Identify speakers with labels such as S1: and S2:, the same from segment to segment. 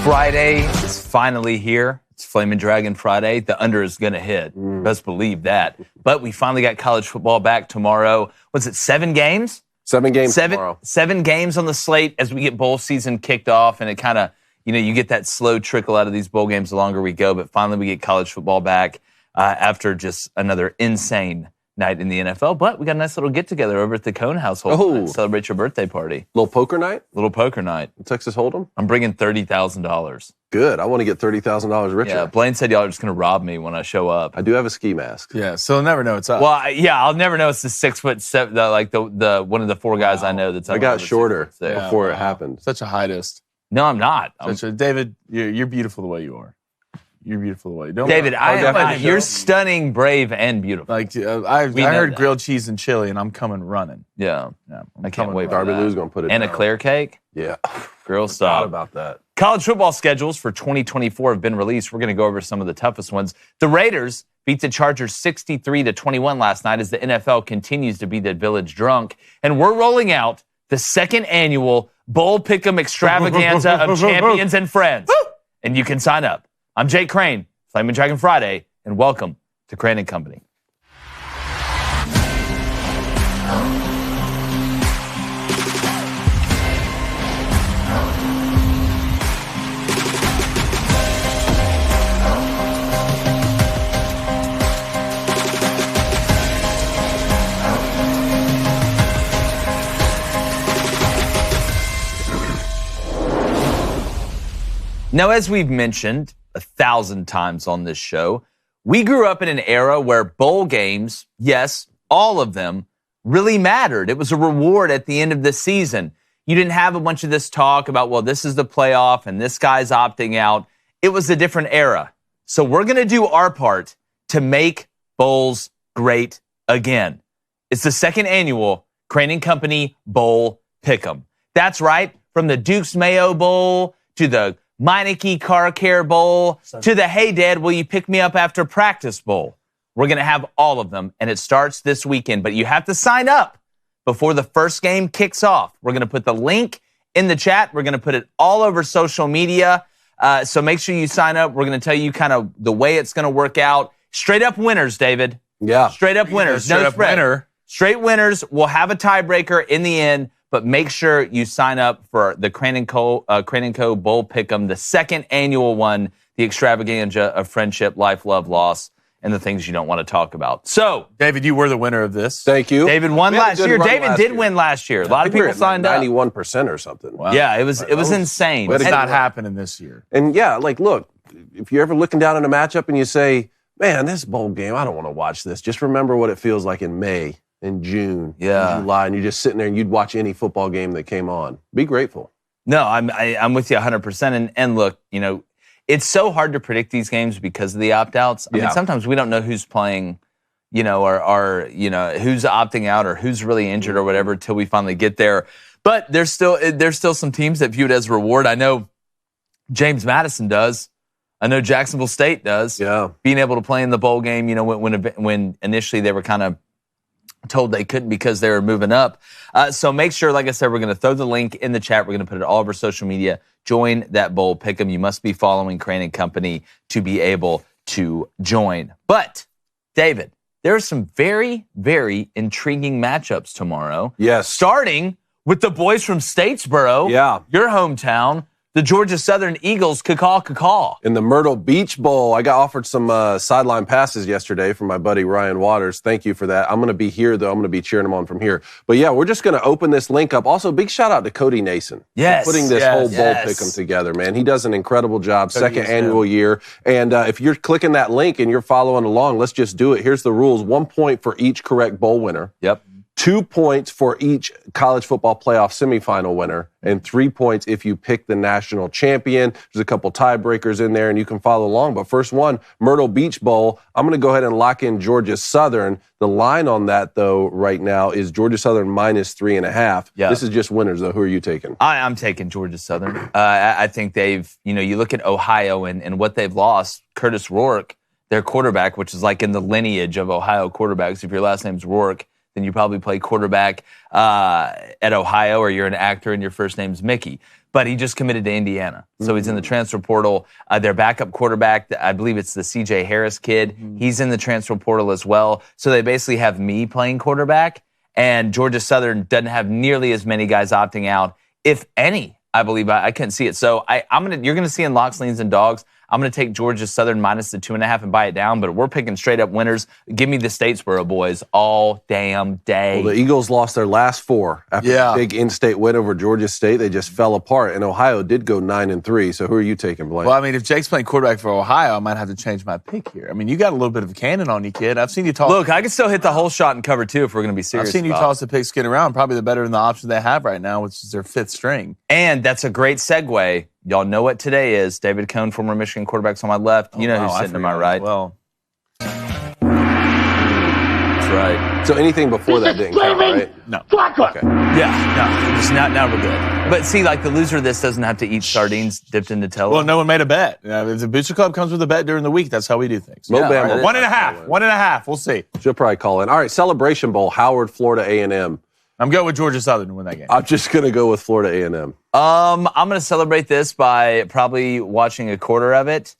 S1: Friday is finally here. It's Flamin' Dragon Friday. The under is going to hit. Best believe that. But we finally got college football back tomorrow. What's it, 7 games?
S2: 7 games tomorrow.
S1: 7 games on the slate as we get bowl season kicked off, and it kind of, you get that slow trickle out of these bowl games the longer we go, but finally we get college football back after just another insane night in the NFL. But we got a nice little get-together over at the Cone household to celebrate your birthday party.
S2: Little poker night?
S1: Little poker night.
S2: Texas Hold'em?
S1: I'm bringing $30,000.
S2: Good. I want to get $30,000 richer.
S1: Yeah, Blaine said y'all are just going to rob me when I show up.
S2: I do have a ski mask.
S3: Yeah, so I'll never know it's up.
S1: Well, I'll never know it's the 6'7", the one of the 4 guys I know that's up.
S2: I got shorter
S1: Yeah.
S2: before it happened.
S3: Such a heightist.
S1: No, I'm not.
S3: David, you're beautiful the way you are. You're beautiful the way you are.
S1: David, you're stunning, brave, and beautiful.
S3: Like I heard grilled cheese and chili, and I'm coming running.
S1: Yeah. I can't wait for
S2: Darby
S1: that.
S2: Lou's going to put it
S1: And
S2: down.
S1: a Claire cake?
S2: Yeah.
S1: Girl,
S2: Thought
S1: stop.
S2: about that.
S1: College football schedules for 2024 have been released. We're going to go over some of the toughest ones. The Raiders beat the Chargers 63-21 last night as the NFL continues to be the village drunk. And we're rolling out the 2nd annual Bowl Pick'em extravaganza of champions and friends. And you can sign up. I'm Jake Crane, Flamin' Dragon Friday, and welcome to Crane & Company. Now, as we've mentioned 1,000 times on this show, we grew up in an era where bowl games, yes, all of them, really mattered. It was a reward at the end of the season. You didn't have a bunch of this talk about, well, this is the playoff and this guy's opting out. It was a different era. So we're going to do our part to make bowls great again. It's the 2nd annual Crane & Company Bowl Pick'em. That's right, from the Duke's Mayo Bowl to the Meineke Car Care Bowl to the Hey Dad, Will You Pick Me Up After Practice Bowl. We're going to have all of them, and it starts this weekend. But you have to sign up before the first game kicks off. We're going to put the link in the chat. We're going to put it all over social media. So make sure you sign up. We're going to tell you kind of the way it's going to work out. Straight up winners, David.
S2: Yeah.
S1: Straight up winners. No spread. Straight winners. We'll have a tiebreaker in the end. But make sure you sign up for the Crane & Co. Bowl Pick'em, the 2nd annual one, the extravaganza of friendship, life, love, loss, and the things you don't want to talk about. So,
S3: David, you were the winner of this.
S2: Thank you.
S1: David won last year. David did win last year. A lot of people signed up.
S2: 91% or something.
S3: Wow.
S1: Yeah, it was insane.
S3: But it's not happening this year.
S2: And yeah, look, if you're ever looking down at a matchup and you say, man, this bowl game, I don't want to watch this. Just remember what it feels like in May, in June, in July, and you're just sitting there and you'd watch any football game that came on. Be grateful.
S1: No, I'm with you 100%. And look, it's so hard to predict these games because of the opt-outs. I mean, sometimes we don't know who's playing, or who's opting out or who's really injured or whatever until we finally get there. But there's still some teams that view it as a reward. I know James Madison does. I know Jacksonville State does.
S2: Yeah.
S1: Being able to play in the bowl game, when initially they were kind of told they couldn't because they were moving up. So make sure, like I said, we're going to throw the link in the chat. We're going to put it all over social media. Join that bowl pick'em. You must be following Crane & Company to be able to join. But, David, there are some very, very intriguing matchups tomorrow.
S2: Yes.
S1: Starting with the boys from Statesboro.
S2: Yeah.
S1: Your hometown. The Georgia Southern Eagles, caw.
S2: In the Myrtle Beach Bowl, I got offered some sideline passes yesterday from my buddy Ryan Waters. Thank you for that. I'm going to be here, though. I'm going to be cheering him on from here. But, yeah, we're just going to open this link up. Also, big shout-out to Cody Nason for putting this whole bowl pick'em together, man. He does an incredible job, second annual year. And if you're clicking that link and you're following along, let's just do it. Here's the rules. 1 point for each correct bowl winner.
S1: Yep.
S2: 2 points for each college football playoff semifinal winner, and 3 points if you pick the national champion. There's a couple tiebreakers in there, and you can follow along. But first one, Myrtle Beach Bowl. I'm going to go ahead and lock in Georgia Southern. The line on that, though, right now is Georgia Southern -3.5.
S1: Yeah.
S2: This is just winners, though. Who are you taking?
S1: I'm taking Georgia Southern. I think they've, you look at Ohio and what they've lost. Curtis Rourke, their quarterback, which is like in the lineage of Ohio quarterbacks. If your last name's Rourke, then you probably play quarterback at Ohio, or you're an actor and your first name's Mickey. But he just committed to Indiana. So he's in the transfer portal. Their backup quarterback, I believe it's the C.J. Harris kid, he's in the transfer portal as well. So they basically have me playing quarterback, and Georgia Southern doesn't have nearly as many guys opting out, if any. I believe I couldn't see it. So you're going to see in Locks, Leans, and Dogs, I'm going to take Georgia Southern minus the 2.5 and buy it down, but we're picking straight up winners. Give me the Statesboro boys all damn day.
S2: Well, the Eagles lost their last 4 after a big in-state win over Georgia State. They just fell apart, and Ohio did go 9-3. So who are you taking, Blaine?
S3: Well, I mean, if Jake's playing quarterback for Ohio, I might have to change my pick here. I mean, you got a little bit of a cannon on you, kid. I've seen you toss.
S1: Look, I can still hit the whole shot and cover two if we're going to be serious.
S3: I've seen you toss the pigskin around. Probably the better than the option they have right now, which is their 5th string.
S1: And that's a great segue. Y'all know what today is. David Cohn, former Michigan quarterback's on my left. You know who's sitting to my right.
S3: Well,
S1: that's right.
S2: So anything before that didn't count, right?
S3: No.
S2: Okay.
S1: Yeah, no, just now we're good. But see, like the loser of this doesn't have to eat sardines dipped in Nutella.
S3: Well, no one made a bet. If the Booster Club comes with a bet during the week, that's how we do things.
S2: Mo Bama.
S3: Right. 1.5. 1.5. We'll see.
S2: She'll probably call in. All right, Celebration Bowl, Howard, Florida A&M.
S3: I'm going with Georgia Southern to win that game.
S2: I'm just going to go with Florida A&M.
S1: I'm going to celebrate this by probably watching a quarter of it.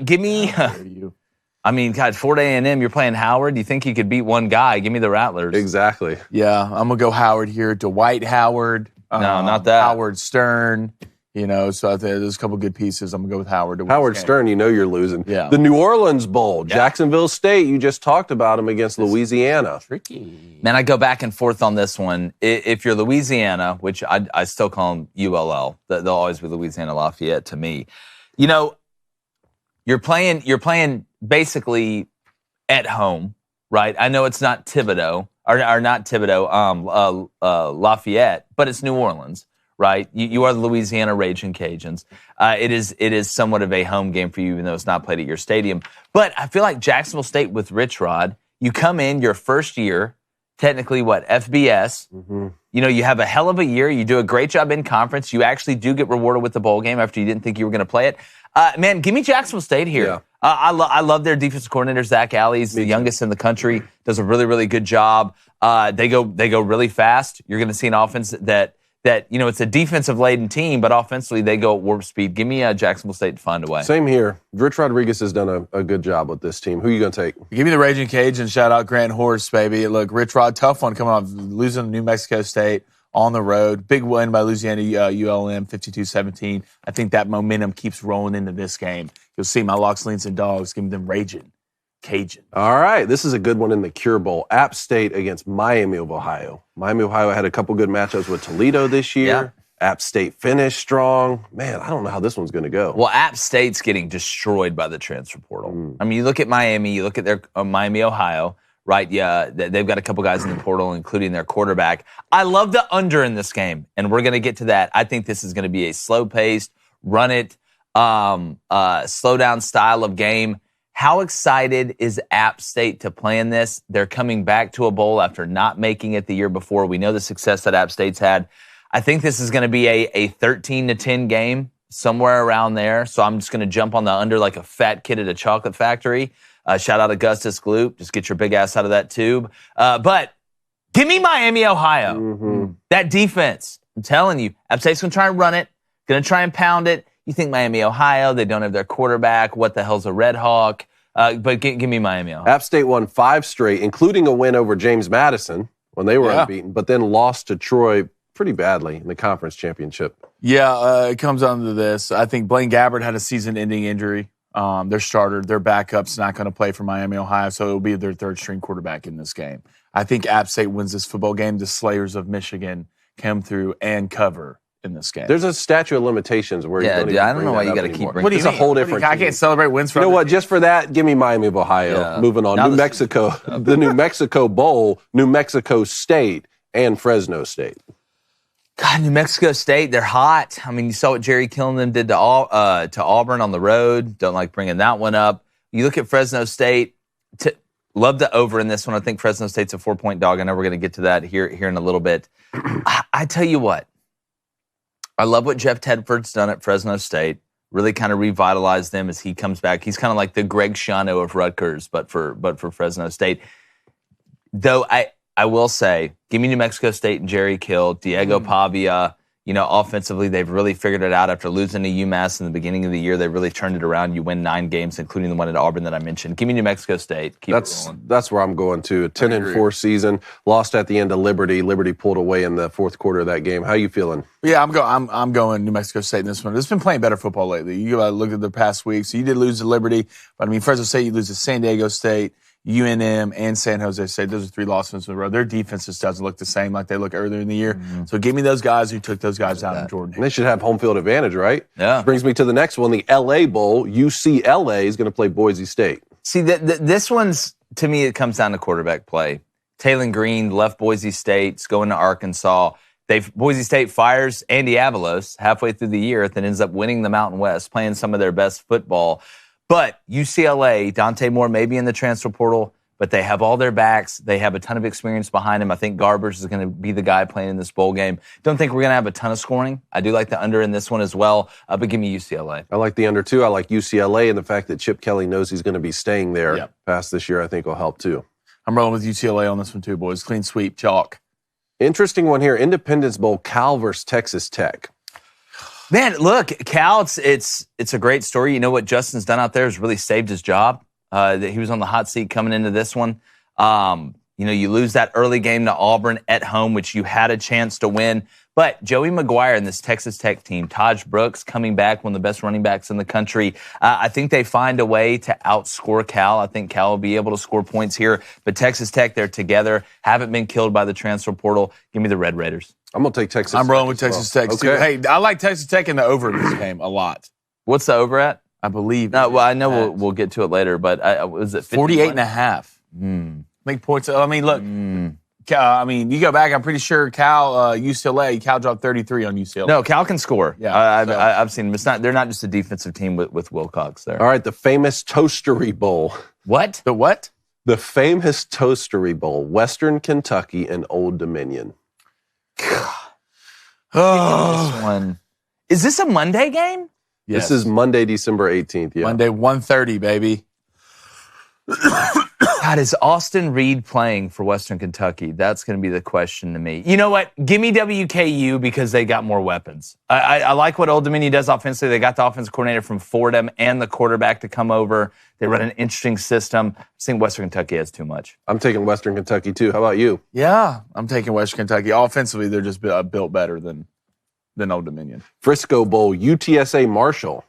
S1: Give me, I mean, God, Florida A&M, you're playing Howard. You think you could beat one guy? Give me the Rattlers.
S2: Exactly.
S3: Yeah, I'm going to go Howard here. Dwight Howard.
S1: No, not that.
S3: Howard Stern. You know, so I think there's a couple good pieces. I'm going to go with Howard.
S2: Howard Stern, you know you're losing.
S3: Yeah.
S2: The New Orleans Bowl, Jacksonville State, you just talked about them against Louisiana.
S3: Tricky.
S1: Man, I go back and forth on this one. If you're Louisiana, which I still call them ULL, they'll always be Louisiana Lafayette to me. You know, you're playing basically at home, right? I know it's not Thibodeau, or not Thibodeau, Lafayette, but it's New Orleans. Right, you are the Louisiana Raging Cajuns. It is somewhat of a home game for you, even though it's not played at your stadium. But I feel like Jacksonville State with Rich Rod, you come in your first year, technically FBS. Mm-hmm. You know, you have a hell of a year. You do a great job in conference. You actually do get rewarded with the bowl game after you didn't think you were going to play it. Man, give me Jacksonville State here. Yeah. I love their defensive coordinator, Zach Alley. He's the youngest in the country. Does a really, really good job. They go really fast. You're going to see an offense that, you know, it's a defensive-laden team, but offensively they go at warp speed. Give me Jacksonville State to find a way.
S2: Same here. Rich Rodriguez has done a good job with this team. Who are you going to take?
S3: Give me the Raging Cajun. Shout out Grant Horse, baby. Look, Rich Rod, tough one coming off losing to New Mexico State on the road. Big win by Louisiana ULM, 52-17. I think that momentum keeps rolling into this game. You'll see my Locks, Leans, and Dogs. Give me them Raging Cajun.
S2: All right. This is a good one in the Cure Bowl. App State against Miami of Ohio. Miami of Ohio had a couple good matchups with Toledo this year. Yeah. App State finished strong. Man, I don't know how this one's going to go.
S1: Well, App State's getting destroyed by the transfer portal. I mean, you look at Miami, you look at their Miami, Ohio, right? Yeah, they've got a couple guys in the portal, including their quarterback. I love the under in this game, and we're going to get to that. I think this is going to be a slow-paced, run-it, slow-down style of game. How excited is App State to play in this? They're coming back to a bowl after not making it the year before. We know the success that App State's had. I think this is going to be a 13-10 game, somewhere around there. So I'm just going to jump on the under like a fat kid at a chocolate factory. Shout out Augustus Gloop. Just get your big ass out of that tube. But give me Miami, Ohio. Mm-hmm. That defense, I'm telling you, App State's going to try and run it, going to try and pound it. You think Miami, Ohio, they don't have their quarterback. What the hell's a Red Hawk? But give me Miami, Ohio.
S2: App State won 5 straight, including a win over James Madison when they were unbeaten, but then lost to Troy pretty badly in the conference championship.
S3: Yeah, it comes down to this. I think Blaine Gabbert had a season-ending injury. Their starter, their backup's not going to play for Miami, Ohio, so it'll be their third-string quarterback in this game. I think App State wins this football game. The Slayers of Michigan come through and cover in this game.
S2: There's a statute of limitations where
S1: I don't know why you got to keep bringing.
S3: What do you mean?
S2: It's a whole different.
S3: I can't celebrate wins for.
S2: You know what? Just for that, give me Miami of Ohio. Yeah. Moving on, New Mexico, the New Mexico Bowl, New Mexico State, and Fresno State.
S1: God, New Mexico State, they're hot. I mean, you saw what Jerry Killen did to Auburn on the road. Don't like bringing that one up. You look at Fresno State. Love the over in this one. I think Fresno State's a 4-point dog. I know we're going to get to that here in a little bit. I tell you what. I love what Jeff Tedford's done at Fresno State. Really kind of revitalized them as he comes back. He's kind of like the Greg Schiano of Rutgers, but for Fresno State. Though I will say, give me New Mexico State and Jerry Kill, Diego Pavia. Offensively, they've really figured it out after losing to UMass in the beginning of the year. They really turned it around. You win 9 games, including the one at Auburn that I mentioned. Give me New Mexico State. Keep it rolling.
S2: That's where I'm going to. 10-4 season, lost at the end of Liberty. Liberty pulled away in the fourth quarter of that game. How you feeling?
S3: Yeah, I'm going New Mexico State in this one. It's been playing better football lately. You look at the past week. So you did lose to Liberty, but Fresno State, you lose to San Diego State, UNM, and San Jose State. Those are 3 losses in a row. Their defense just doesn't look the same like they look earlier in the year. So give me those guys who took those guys out in Jordan.
S2: And they should have home field advantage, right?
S1: Yeah.
S2: Which brings me to the next one, the LA Bowl. UCLA is going to play Boise State.
S1: See, this one's, to me, it comes down to quarterback play. Taylon Green left Boise State, is going to Arkansas. Boise State fires Andy Avalos halfway through the year, then ends up winning the Mountain West, playing some of their best football. But UCLA, Dante Moore may be in the transfer portal, but they have all their backs. They have a ton of experience behind him. I think Garbers is going to be the guy playing in this bowl game. Don't think we're going to have a ton of scoring. I do like the under in this one as well, but give me UCLA.
S2: I like the under, too. I like UCLA, and the fact that Chip Kelly knows he's going to be staying there past this year, I think will help, too.
S3: I'm rolling with UCLA on this one, too, boys. Clean sweep, chalk.
S2: Interesting one here. Independence Bowl, Cal versus Texas Tech.
S1: Man, look, Cal, it's a great story. You know what Justin's done out there has really saved his job. That he was on the hot seat coming into this one. You lose that early game to Auburn at home, which you had a chance to win. But Joey McGuire and this Texas Tech team, Taj Brooks coming back, one of the best running backs in the country. I think they find a way to outscore Cal. I think Cal will be able to score points here. But Texas Tech, they're together, haven't been killed by the transfer portal. Give me the Red Raiders.
S2: I'm going to take Texas Tech.
S3: I'm rolling with Texas Tech, too. Hey, I like Texas Tech in the over in this game a lot.
S1: What's the over at?
S3: I believe.
S1: Well, I know we'll get to it later, but was it
S3: 48.5? Make points. Look. You go back. I'm pretty sure Cal dropped 33 on UCLA.
S1: No, Cal can score.
S3: Yeah,
S1: I've seen them. They're not just a defensive team with Wilcox there.
S2: All right, the famous Toastery Bowl.
S1: What?
S3: The what?
S2: The famous Toastery Bowl, Western Kentucky and Old Dominion.
S1: This one. Is this a Monday game?
S3: Yes.
S2: This is Monday, December 18th. Yeah.
S3: Monday, 1:30, baby.
S1: God, is Austin Reed playing for Western Kentucky? That's going to be the question to me. You know what? Give me WKU because they got more weapons. I like what Old Dominion does offensively. They got the offensive coordinator from Fordham and the quarterback to come over. They run an interesting system. I think Western Kentucky has too much.
S2: I'm taking Western Kentucky, too. How about you?
S3: Yeah, I'm taking Western Kentucky. Offensively, they're just built better than Old Dominion.
S2: Frisco Bowl, UTSA Marshall.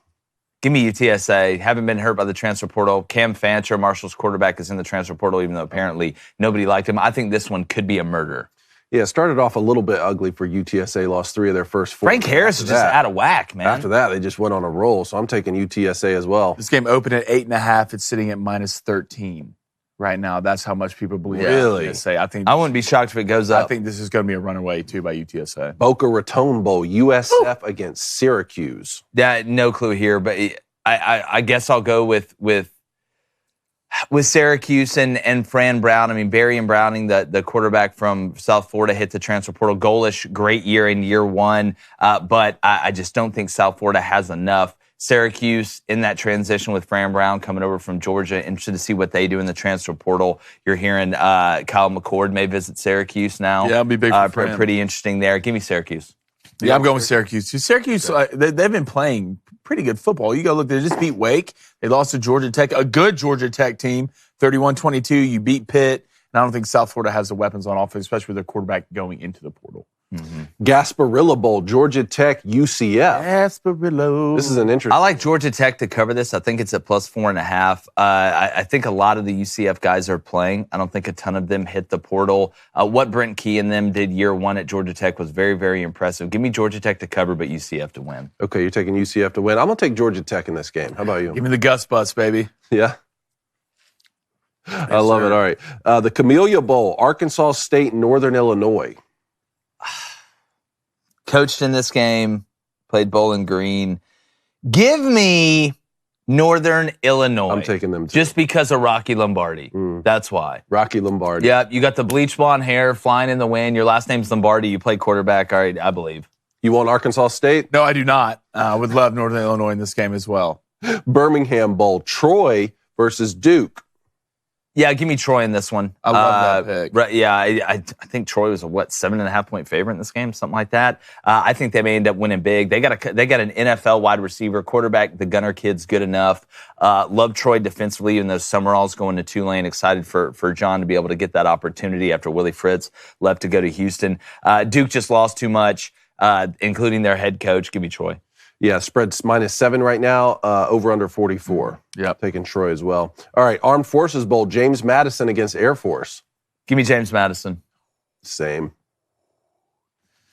S1: Give me UTSA. Haven't been hurt by the transfer portal. Cam Fancher, Marshall's quarterback, is in the transfer portal, even though apparently nobody liked him. I think this one could be a murder.
S2: Yeah, it started off a little bit ugly for UTSA, lost 3 of their first 4.
S1: Frank Harris is just out of whack, man.
S2: After that, they just went on a roll, so I'm taking UTSA as well.
S3: This game opened at 8.5. It's sitting at -13 right now. That's how much people believe
S2: Really?
S3: UTSA.
S1: I wouldn't be shocked if it goes up.
S3: I think this is going to be a runaway, too, by UTSA.
S2: Boca Raton Bowl, USF against Syracuse.
S1: Yeah, no clue here, but I guess I'll go with Syracuse and Fran Brown. Barry and Browning, the quarterback from South Florida, hit the transfer portal. Goalish, great year in year one, but I just don't think South Florida has enough. Syracuse in that transition with Fran Brown coming over from Georgia. Interested to see what they do in the transfer portal. You're hearing Kyle McCord may visit Syracuse now.
S3: Yeah, it'll be big for Fran.
S1: Pretty interesting there. Give me Syracuse.
S3: Yeah, I'm going with Syracuse. Syracuse, they've been playing pretty good football. You go look, they just beat Wake. They lost to Georgia Tech, a good Georgia Tech team, 31-22. You beat Pitt. And I don't think South Florida has the weapons on offense, especially with their quarterback going into the portal.
S2: Mm-hmm. Gasparilla Bowl, Georgia Tech, UCF.
S3: Gasparilla.
S2: This is an interesting.
S1: I like Georgia Tech to cover this. I think it's at +4.5. I think a lot of the UCF guys are playing. I don't think a ton of them hit the portal. What Brent Key and them did year one at Georgia Tech was very, very impressive. Give me Georgia Tech to cover, but UCF to win.
S2: Okay, you're taking UCF to win. I'm going to take Georgia Tech in this game. How about you?
S3: Give me the Gus Bus, baby.
S2: Yeah. I love it. All right. The Camellia Bowl, Arkansas State, Northern Illinois.
S1: Coached in this game, played Bowling Green. Give me Northern Illinois.
S2: I'm taking them too.
S1: Just because of Rocky Lombardi. That's why.
S2: Rocky Lombardi.
S1: Yeah, you got the bleach blonde hair, flying in the wind. Your last name's Lombardi. You play quarterback. All right, I believe.
S2: You want Arkansas State?
S3: No, I do not. I would love Northern Illinois in this game as well.
S2: Birmingham Bowl, Troy versus Duke.
S1: Yeah, give me Troy in this one.
S3: I love that pick.
S1: Right, yeah, I think Troy was a 7.5 point favorite in this game, something like that. I think they may end up winning big. They got an NFL wide receiver, quarterback. The Gunner kid's good enough. Love Troy defensively, even though Summerall's going to Tulane. Excited for John to be able to get that opportunity after Willie Fritz left to go to Houston. Duke just lost too much, including their head coach. Give me Troy.
S2: Yeah, spread's -7 right now, over under 44.
S3: Yep.
S2: Taking Troy as well. All right, Armed Forces Bowl, James Madison against Air Force.
S1: Give me James Madison.
S2: Same.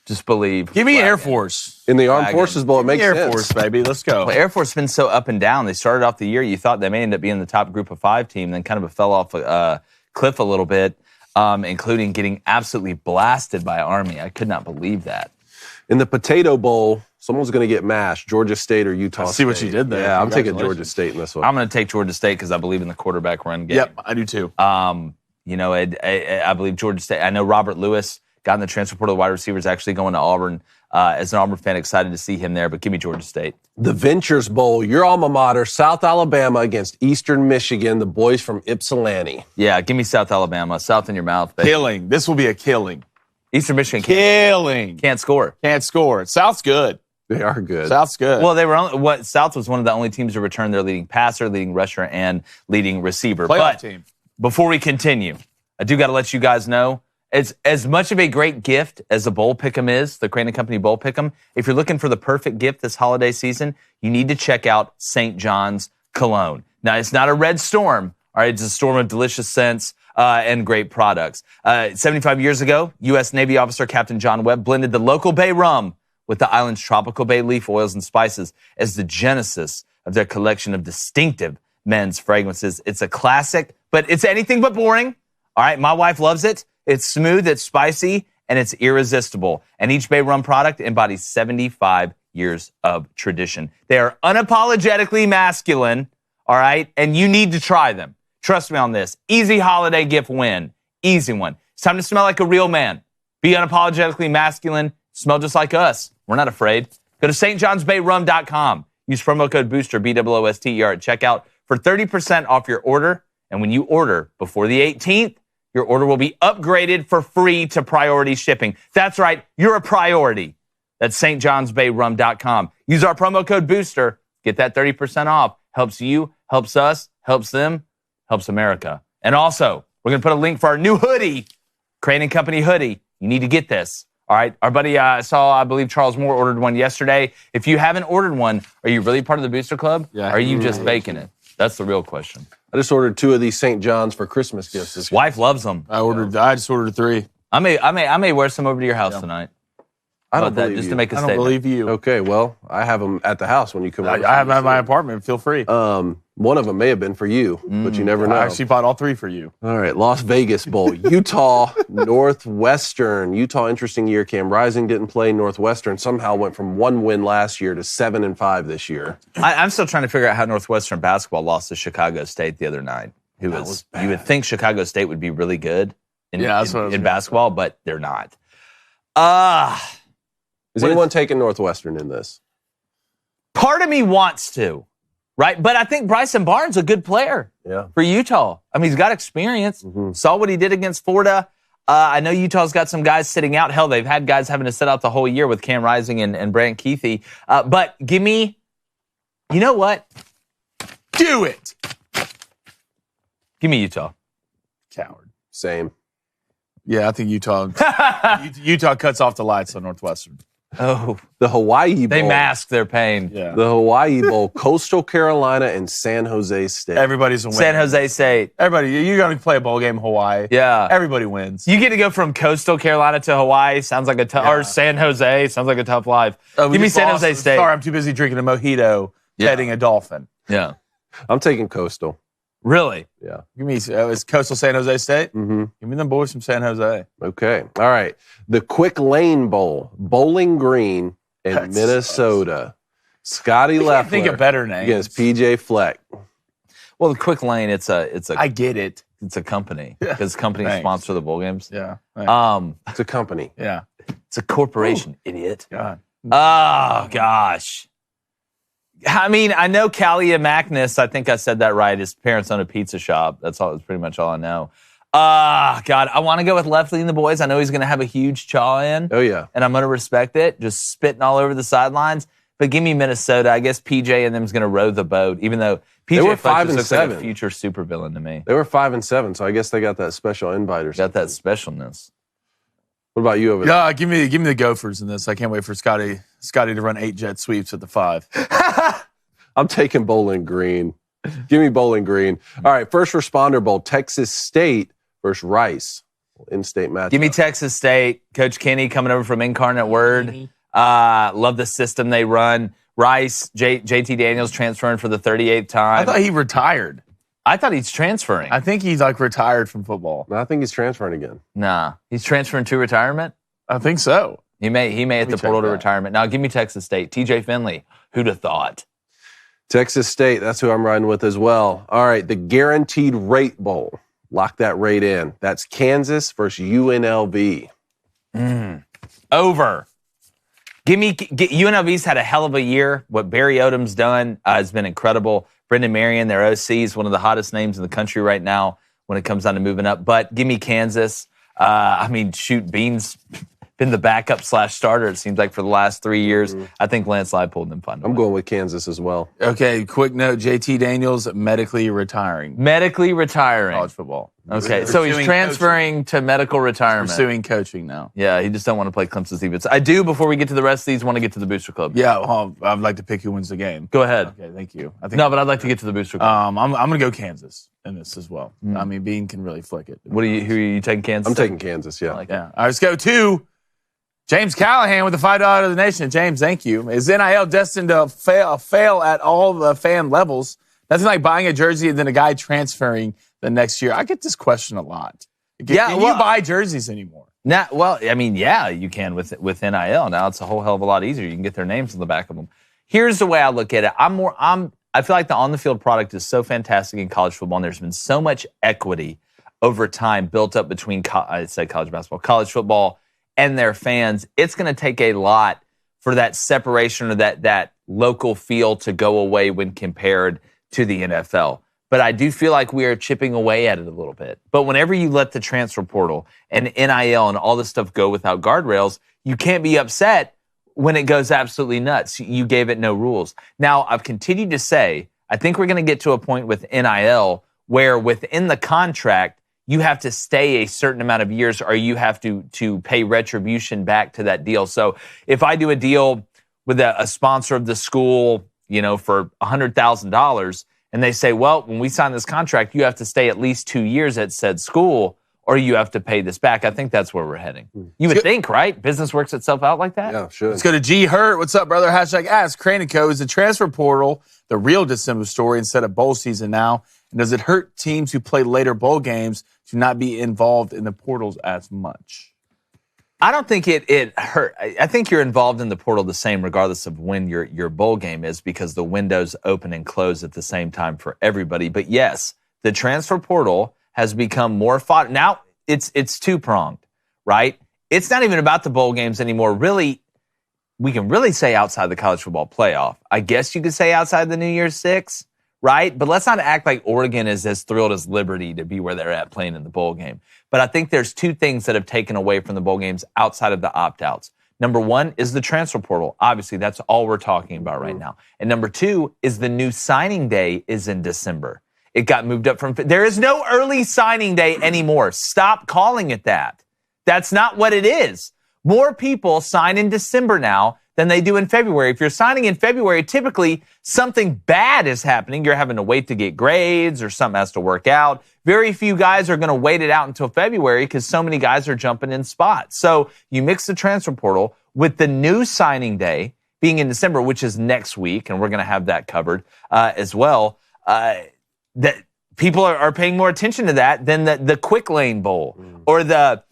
S1: Just believe.
S3: Give me
S1: Wagon.
S3: Air Force.
S2: In the Armed
S1: Wagon.
S2: Forces Bowl, it makes
S3: Air
S2: sense.
S3: Force, baby. Let's go.
S1: Well, Air Force has been so up and down. They started off the year, you thought they may end up being the top group of 5 team, then kind of fell off a cliff a little bit, including getting absolutely blasted by Army. I could not believe that.
S2: In the Potato Bowl, someone's going to get mashed, Georgia State or Utah State.
S3: see what you did there.
S2: Yeah, I'm taking
S3: Congratulations.
S2: Georgia State in this one.
S1: I'm going to take Georgia State because I believe in the quarterback run game.
S3: Yep, I do too.
S1: I believe Georgia State. I know Robert Lewis got in the transfer portal. The wide receiver is actually going to Auburn. As an Auburn fan, excited to see him there, but give me Georgia State.
S2: The Ventures Bowl, your alma mater, South Alabama against Eastern Michigan, the boys from Ypsilanti.
S1: Yeah, give me South Alabama. South in your mouth, baby.
S3: Killing. This will be a killing.
S1: Eastern Michigan
S3: Killing.
S1: can't score.
S3: Can't score. South's good.
S2: They are good.
S3: South's good.
S1: Well, they were South was one of the only teams to return their leading passer, leading rusher, and leading receiver.
S3: Playoff
S1: But
S3: team.
S1: before we continue, I do got to let you guys know, it's as much of a great gift as the Bowl Pick'em is, the Crane & Company Bowl Pick'em. If you're looking for the perfect gift this holiday season, you need to check out St. John's Cologne. Now, it's not a red storm. All right, it's a storm of delicious scents and great products. 75 years ago, U.S. Navy officer Captain John Webb blended the local bay rum with the island's tropical bay leaf oils and spices as the genesis of their collection of distinctive men's fragrances. It's a classic, but it's anything but boring. All right, my wife loves it. It's smooth, it's spicy, and it's irresistible. And each Bay Rum product embodies 75 years of tradition. They are unapologetically masculine, all right? And you need to try them. Trust me on this. Easy holiday gift win. Easy one. It's time to smell like a real man. Be unapologetically masculine. Smell just like us. We're not afraid. Go to stjohnsbayrum.com. Use promo code BOOSTER, BOOSTER at checkout for 30% off your order. And when you order before the 18th, your order will be upgraded for free to priority shipping. That's right. You're a priority. That's stjohnsbayrum.com. Use our promo code BOOSTER. Get that 30% off. Helps you, helps us, helps them, helps America. And also, we're going to put a link for our new hoodie, Crane & Company hoodie. You need to get this. All right. Our buddy, I believe Charles Moore ordered one yesterday. If you haven't ordered one, are you really part of the Booster Club?
S3: Yeah.
S1: Or are you just baking it? That's the real question.
S2: I just ordered 2 of these St. John's for Christmas gifts this year.
S1: Wife loves them.
S3: I just ordered 3.
S1: I may wear some over to your house tonight.
S2: I don't
S1: About that,
S2: believe
S1: just
S2: you.
S1: to make a
S3: I don't
S1: statement.
S3: believe you.
S2: Okay, well, I have them at the house when you come over.
S3: I have them at my apartment. Feel free.
S2: One of them may have been for you, but you never know.
S3: I actually bought all 3 for you.
S2: All right, Las Vegas Bowl, Utah, Northwestern. Utah, interesting year. Cam Rising didn't play. Northwestern somehow went from 1 win last year to 7-5 this year.
S1: I'm still trying to figure out how Northwestern basketball lost to Chicago State the other night.
S2: That was bad.
S1: You would think Chicago State would be really good in
S3: that's what I was gonna
S1: basketball, but they're not.
S2: Is
S1: What
S2: anyone taking Northwestern in this?
S1: Part of me wants to, right? But I think Bryson Barnes is a good player
S2: Yeah.
S1: for Utah. I mean, he's got experience. Saw what he did against Florida. I know Utah's got some guys sitting out. Hell, they've had guys having to sit out the whole year with Cam Rising and Brant Keithy. But give me, you know what?
S3: Do it.
S1: Give me Utah.
S3: Coward.
S2: Same.
S3: Yeah, I think Utah cuts off the lights on Northwestern.
S1: Oh,
S2: The Hawaii Bowl.
S1: they mask their pain.
S3: Yeah.
S2: The Hawaii Bowl, Coastal Carolina and San Jose State.
S3: Everybody's a winner.
S1: San Jose State.
S3: Everybody, you're going to play a bowl game in Hawaii.
S1: Yeah.
S3: Everybody wins.
S1: You get to go from coastal Carolina to Hawaii. Sounds like a tough, or San Jose. Sounds like a tough life.
S3: We
S1: Give me
S3: just
S1: San
S3: lost.
S1: Jose State.
S3: Sorry, I'm too busy drinking a mojito, petting a dolphin.
S1: Yeah.
S2: I'm taking Coastal.
S1: Really?
S2: Yeah.
S3: Give me, is Coastal San Jose State?
S2: Mm-hmm.
S3: Give me them boys from San Jose.
S2: Okay. All right. The Quick Lane Bowl, Bowling Green and
S3: That
S2: Minnesota. Scotty
S3: I can't think
S2: Leffler
S3: of better names.
S2: against PJ Fleck.
S1: Well, the Quick Lane, it's a
S3: I get it.
S1: it's a company because companies
S3: Thanks.
S1: sponsor the bowl games.
S3: Yeah.
S2: It's a company.
S3: Yeah.
S1: It's a corporation, idiot.
S3: God.
S1: Oh gosh. I mean, I know Kalia Magnus. I think I said that right. His parents own a pizza shop. That's pretty much all I know. God, I want to go with Lefty and the boys. I know he's going to have a huge chaw in.
S2: Oh, yeah.
S1: And I'm going to respect it. Just spitting all over the sidelines. But give me Minnesota. I guess PJ and them's going to row the boat, even though PJ
S2: were 5 and
S1: looks like
S2: 7.
S1: a future supervillain to me.
S2: They were 5 and 7, so I guess they got that special invite or
S1: Got
S2: something.
S1: that specialness.
S2: What about you over there?
S3: Yeah, give me the Gophers in this. I can't wait for Scotty to run 8 jet sweeps at the 5.
S2: I'm taking Bowling Green. Give me Bowling Green. All right, First Responder Bowl, Texas State versus Rice. In-state matchup.
S1: Give me Texas State. Coach Kenny coming over from Incarnate Word. Love the system they run. Rice, JT Daniels transferring for the 38th time.
S3: I thought he retired.
S1: I thought he's transferring.
S3: I think he's like retired from football.
S2: No, I think he's transferring again.
S1: Nah, he's transferring to retirement.
S3: I think so.
S1: He may hit the portal to retirement. Now give me Texas State. TJ Finley. Who'd have thought?
S2: Texas State, that's who I'm riding with as well. All right, the Guaranteed Rate Bowl. Lock that rate in. That's Kansas versus UNLV.
S1: Over. UNLV's had a hell of a year. What Barry Odom's done has been incredible. Brendan Marion, their OC, is one of the hottest names in the country right now when it comes down to moving up. But give me Kansas. Bean's been the backup / starter, it seems like, for the last 3 years. I think Lance Leipold and find
S2: I'm going with Kansas as well.
S3: Okay, quick note, JT Daniels medically retiring.
S1: Medically retiring.
S3: College football.
S1: Okay, so he's transferring to medical retirement.
S3: Pursuing coaching now.
S1: Yeah, he just don't want to play Clemson's defense. I do, before we get to the rest of these, want to get to the Booster Club.
S3: Yeah, well, I'd like to pick who wins the game.
S1: Go ahead.
S3: Okay, thank you. But
S1: I'd like to get to the Booster Club.
S3: I'm going to go Kansas in this as well. I mean, Bean can really flick it.
S1: Who are you taking, Kansas?
S2: I'm taking Kansas, yeah.
S1: I like it.
S3: Yeah. All right, let's go to James Callahan with the $5 of the nation. James, thank you. Is NIL destined to fail at all the fan levels? Nothing like buying a jersey and then a guy transferring the next year. I get this question a lot. Can you buy jerseys anymore?
S1: You can with NIL. Now it's a whole hell of a lot easier. You can get their names on the back of them. Here's the way I look at it. I feel like the on-the-field product is so fantastic in college football, and there's been so much equity over time built up between, college basketball, college football, and their fans. It's going to take a lot for that separation or that local feel to go away when compared to the NFL. But I do feel like we are chipping away at it a little bit. But whenever you let the transfer portal and NIL and all this stuff go without guardrails, you can't be upset when it goes absolutely nuts. You gave it no rules. Now, I've continued to say, I think we're going to get to a point with NIL where within the contract, you have to stay a certain amount of years or you have to pay retribution back to that deal. So if I do a deal with a sponsor of the school, for $100,000, and they say, well, when we sign this contract, you have to stay at least 2 years at said school or you have to pay this back. I think that's where we're heading. You would think, right? Business works itself out like that?
S2: Yeah, sure.
S3: Let's go to G. Hurt. What's up, brother? #ask Crane & Co. Is the transfer portal the real December story instead of bowl season now? And does it hurt teams who play later bowl games to not be involved in the portals as much?
S1: I don't think it hurt. I think you're involved in the portal the same regardless of when your bowl game is because the windows open and close at the same time for everybody. But yes, the transfer portal has become more fought. Now it's two-pronged, right? It's not even about the bowl games anymore. Really, we can really say outside the college football playoff. I guess you could say outside the New Year's Six, right? But let's not act like Oregon is as thrilled as Liberty to be where they're at playing in the bowl game. But I think there's two things that have taken away from the bowl games outside of the opt-outs. Number one is the transfer portal. Obviously, that's all we're talking about right now. And number two is the new signing day is in December. It got moved up from... There is no early signing day anymore. Stop calling it that. That's not what it is. More people sign in December now than they do in February. If you're signing in February, typically something bad is happening. You're having to wait to get grades or something has to work out. Very few guys are going to wait it out until February because so many guys are jumping in spots. So you mix the transfer portal with the new signing day being in December, which is next week, and we're going to have that covered as well. That people are paying more attention to that than the Quick Lane Bowl or the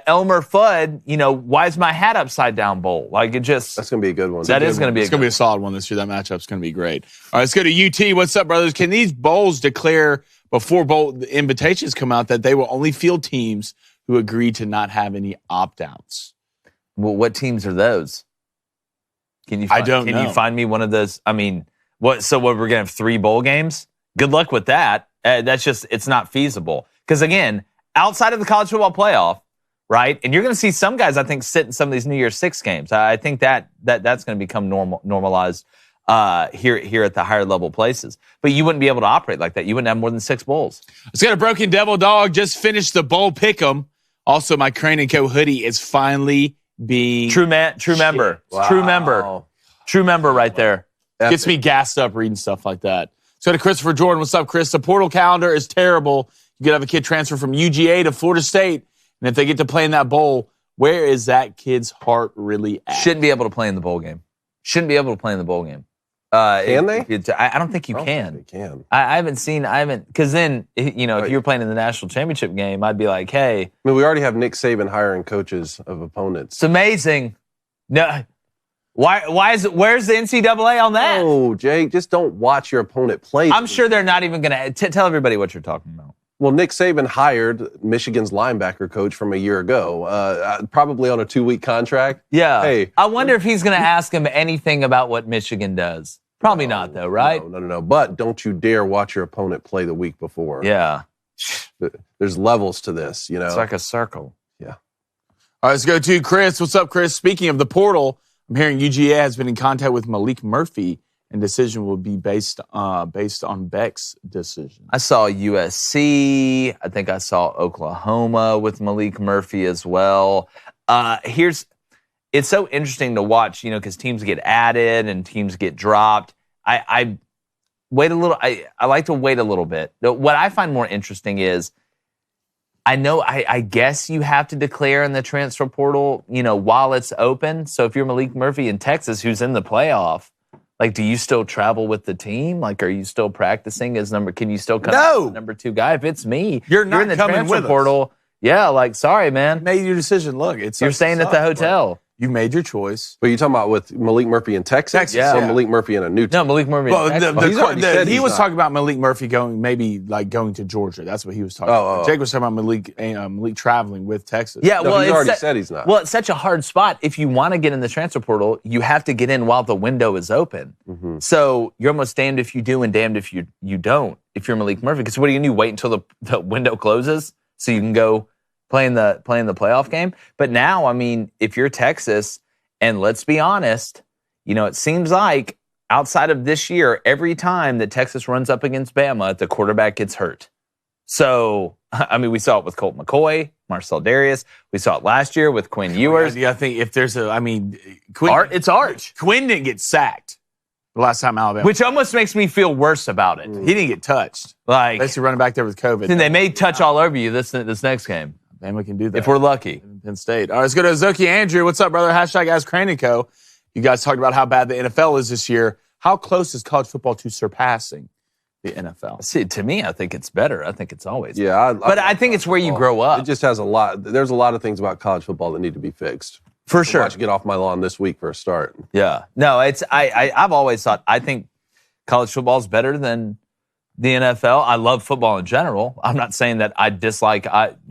S1: Elmer Fudd, why is my hat upside down bowl? Like that's
S2: going to be a good one.
S1: That is going to be
S3: it's going to be a solid one this year. That matchup's going to be great. All right, let's go to UT. What's up, brothers? Can these bowls declare before bowl invitations come out that they will only field teams who agree to not have any opt-outs?
S1: Well, what teams are those? Can you?
S3: I don't
S1: Can
S3: know.
S1: you find me one of those? I mean, what? So what? We're gonna have 3 bowl games. Good luck with that. That's just it's not feasible. Because again, outside of the college football playoff, right? And you're going to see some guys, I think, sit in some of these New Year's Six games. I think that's going to become normalized here at the higher level places. But you wouldn't be able to operate like that. You wouldn't have more than 6 bowls.
S3: Let's get a Broken Devil Dog. Just finished the bowl pick'em. Also, my Crane & Co. hoodie is finally being
S1: True member.
S2: Wow.
S1: True member right there.
S3: Gets me gassed up reading stuff like that. Let's go to Christopher Jordan. What's up, Chris? The portal calendar is terrible. You could have a kid transfer from UGA to Florida State, and if they get to play in that bowl, where is that kid's heart really at?
S1: Shouldn't be able to play in the bowl game. Can they? I don't think you can.
S2: They can.
S1: I haven't, because then, if you were playing in the national championship game, I'd be like, hey.
S2: I mean, we already have Nick Saban hiring coaches of opponents.
S1: It's amazing. No, where's the NCAA on that?
S2: Oh, Jake, just don't watch your opponent play.
S1: I'm sure they're not even going to tell everybody what you're talking about.
S2: Well, Nick Saban hired Michigan's linebacker coach from a year ago, probably on a 2-week contract.
S1: Yeah.
S2: Hey.
S1: I wonder if he's going to ask him anything about what Michigan does. Probably not, though, right?
S2: No. But don't you dare watch your opponent play the week before.
S1: Yeah.
S2: There's levels to this,
S1: It's like a circle.
S2: Yeah.
S3: All right, let's go to Chris. What's up, Chris? Speaking of the portal, I'm hearing UGA has been in contact with Malik Murphy, and decision will be based on Beck's decision.
S1: I saw USC. I think I saw Oklahoma with Malik Murphy as well. It's so interesting to watch, because teams get added and teams get dropped. I wait a little. I like to wait a little bit. What I find more interesting is, I guess you have to declare in the transfer portal, while it's open. So if you're Malik Murphy in Texas, who's in the playoff, do you still travel with the team? Are you still practicing as can you still come as the number 2 guy? If it's me,
S3: You're not
S1: in the
S3: coming
S1: transfer
S3: with us.
S1: portal. Yeah, sorry, man.
S3: You made your decision. Look,
S1: You're staying at the hotel.
S3: You made your choice.
S2: But you're talking about with Malik Murphy in Texas?
S1: Yeah.
S2: Or Malik Murphy in a new team?
S1: No, Malik Murphy.
S3: Well,
S2: he's already said
S3: he
S2: he's
S3: was
S2: not.
S3: talking about Malik Murphy going to Georgia. That's what he was talking about. Jake was talking about Malik traveling with Texas.
S1: Yeah,
S2: No, he's already said he's not.
S1: Well, it's such a hard spot. If you want to get in the transfer portal, you have to get in while the window is open.
S2: Mm-hmm.
S1: So you're almost damned if you do and damned if you don't, if you're Malik Murphy. Because what are you going to do? Wait until the window closes so you can go play in the playoff game? But now, if you're Texas, and let's be honest, it seems like outside of this year, every time that Texas runs up against Bama, the quarterback gets hurt. So, we saw it with Colt McCoy, Marcel Darius. We saw it last year with Quinn Ewers.
S3: I think if there's Quinn,
S1: It's Arch.
S3: Quinn didn't get sacked the last time Alabama.
S1: Which almost makes me feel worse about it.
S3: he didn't get touched.
S1: Basically
S3: running back there with COVID.
S1: Then they may touch all over you this next game.
S3: Bama can do that.
S1: If we're lucky.
S3: Penn State. All right, let's go to Zoki Andrew. What's up, brother? #AskCrane&Co. You guys talked about how bad the NFL is this year. How close is college football to surpassing the NFL?
S1: See, to me, I think it's better. I think it's always better.
S2: Yeah.
S1: But I think it's where you grow up.
S2: It just has there's a lot of things about college football that need to be fixed.
S1: For sure.
S2: Watch Get Off My Lawn this week for a start.
S1: Yeah. No, I've always thought, I think college football is better than the NFL. I love football in general. I'm not saying that I dislike the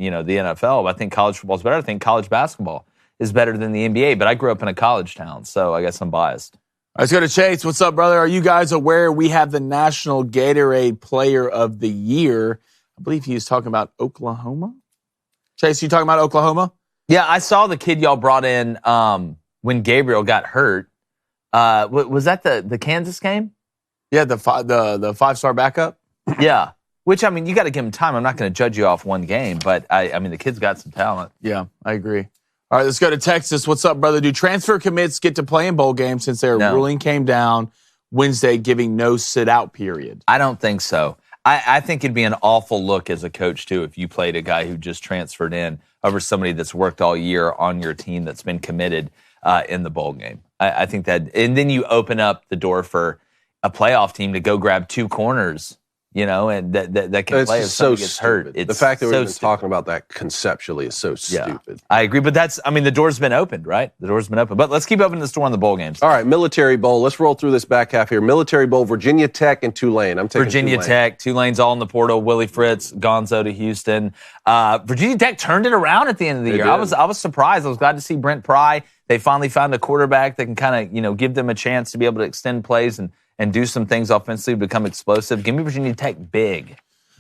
S1: NFL, but I think college football is better. I think college basketball is better than the NBA, but I grew up in a college town, so I guess I'm biased.
S3: All right, let's go to Chase. What's up, brother? Are you guys aware we have the National Gatorade Player of the Year? I believe he was talking about Oklahoma. Chase, you talking about Oklahoma?
S1: Yeah, I saw the kid y'all brought in when Gabriel got hurt. Was that the Kansas game?
S3: Yeah, the 5-star backup.
S1: Yeah. Which, you got to give him time. I'm not going to judge you off one game, but the kid's got some talent.
S3: Yeah, I agree. All right, let's go to Texas. What's up, brother? Do transfer commits get to play in bowl games since their ruling came down Wednesday, giving no sit-out period?
S1: I don't think so. I think it'd be an awful look as a coach, too, if you played a guy who just transferred in over somebody that's worked all year on your team that's been committed in the bowl game. I think that, and then you open up the door for a playoff team to go grab 2 corners, and that can
S2: It's
S1: play if
S2: just so
S1: somebody gets hurt.
S2: stupid.
S1: It's
S2: The fact that we're
S1: so
S2: even
S1: stupid.
S2: talking about that conceptually is so
S1: Yeah,
S2: stupid.
S1: I agree. But the door's been opened, right? The door's been opened. But let's keep opening the store on the bowl games.
S2: All right, Military Bowl. Let's roll through this back half here. Military Bowl, Virginia Tech and Tulane. I'm taking
S1: Virginia
S2: Tulane.
S1: Tech, Tulane's all in the portal. Willie Fritz, Gonzo to Houston. Virginia Tech turned it around at the end of the
S2: They
S1: year.
S2: did.
S1: I was surprised. I was glad to see Brent Pry. They finally found a quarterback that can kind of give them a chance to be able to extend plays and do some things offensively, become explosive. Give me Virginia Tech big.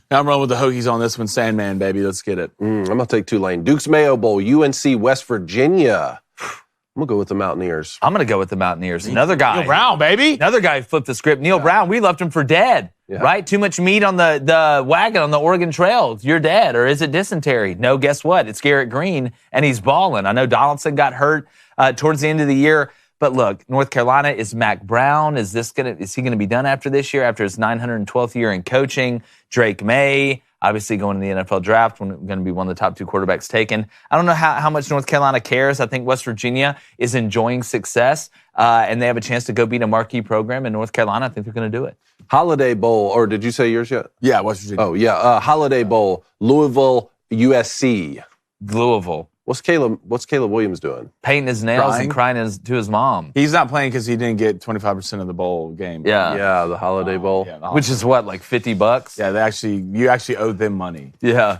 S3: Now I'm rolling with the Hokies on this one. Sandman, baby. Let's get it.
S2: I'm going to take Tulane. Duke's Mayo Bowl, UNC West Virginia. I'm going to go with the Mountaineers.
S1: I'm going to go with the Mountaineers. Another guy.
S3: Neil Brown, baby.
S1: Another guy flipped the script. Neil Brown, we left him for dead, right? Too much meat on the wagon on the Oregon Trail. You're dead. Or is it dysentery? No, guess what? It's Garrett Green, and he's balling. I know Donaldson got hurt towards the end of the year. But look, North Carolina, is Mac Brown. Is he going to be done after this year, after his 912th year in coaching? Drake May, obviously going to the NFL draft, going to be one of the top 2 quarterbacks taken. I don't know how much North Carolina cares. I think West Virginia is enjoying success, and they have a chance to go beat a marquee program in North Carolina. I think they're going to do it.
S2: Holiday Bowl, or did you say yours yet?
S3: Yeah, West Virginia.
S2: Oh, yeah. Holiday Bowl, Louisville, USC.
S1: Louisville.
S2: What's Caleb Williams doing?
S1: Painting his nails and crying to his mom.
S3: He's not playing because he didn't get 25% of the bowl game.
S2: Yeah, the Holiday Bowl.
S3: Yeah,
S1: Which is what, like $50?
S3: Yeah, you actually owe them money.
S1: Yeah.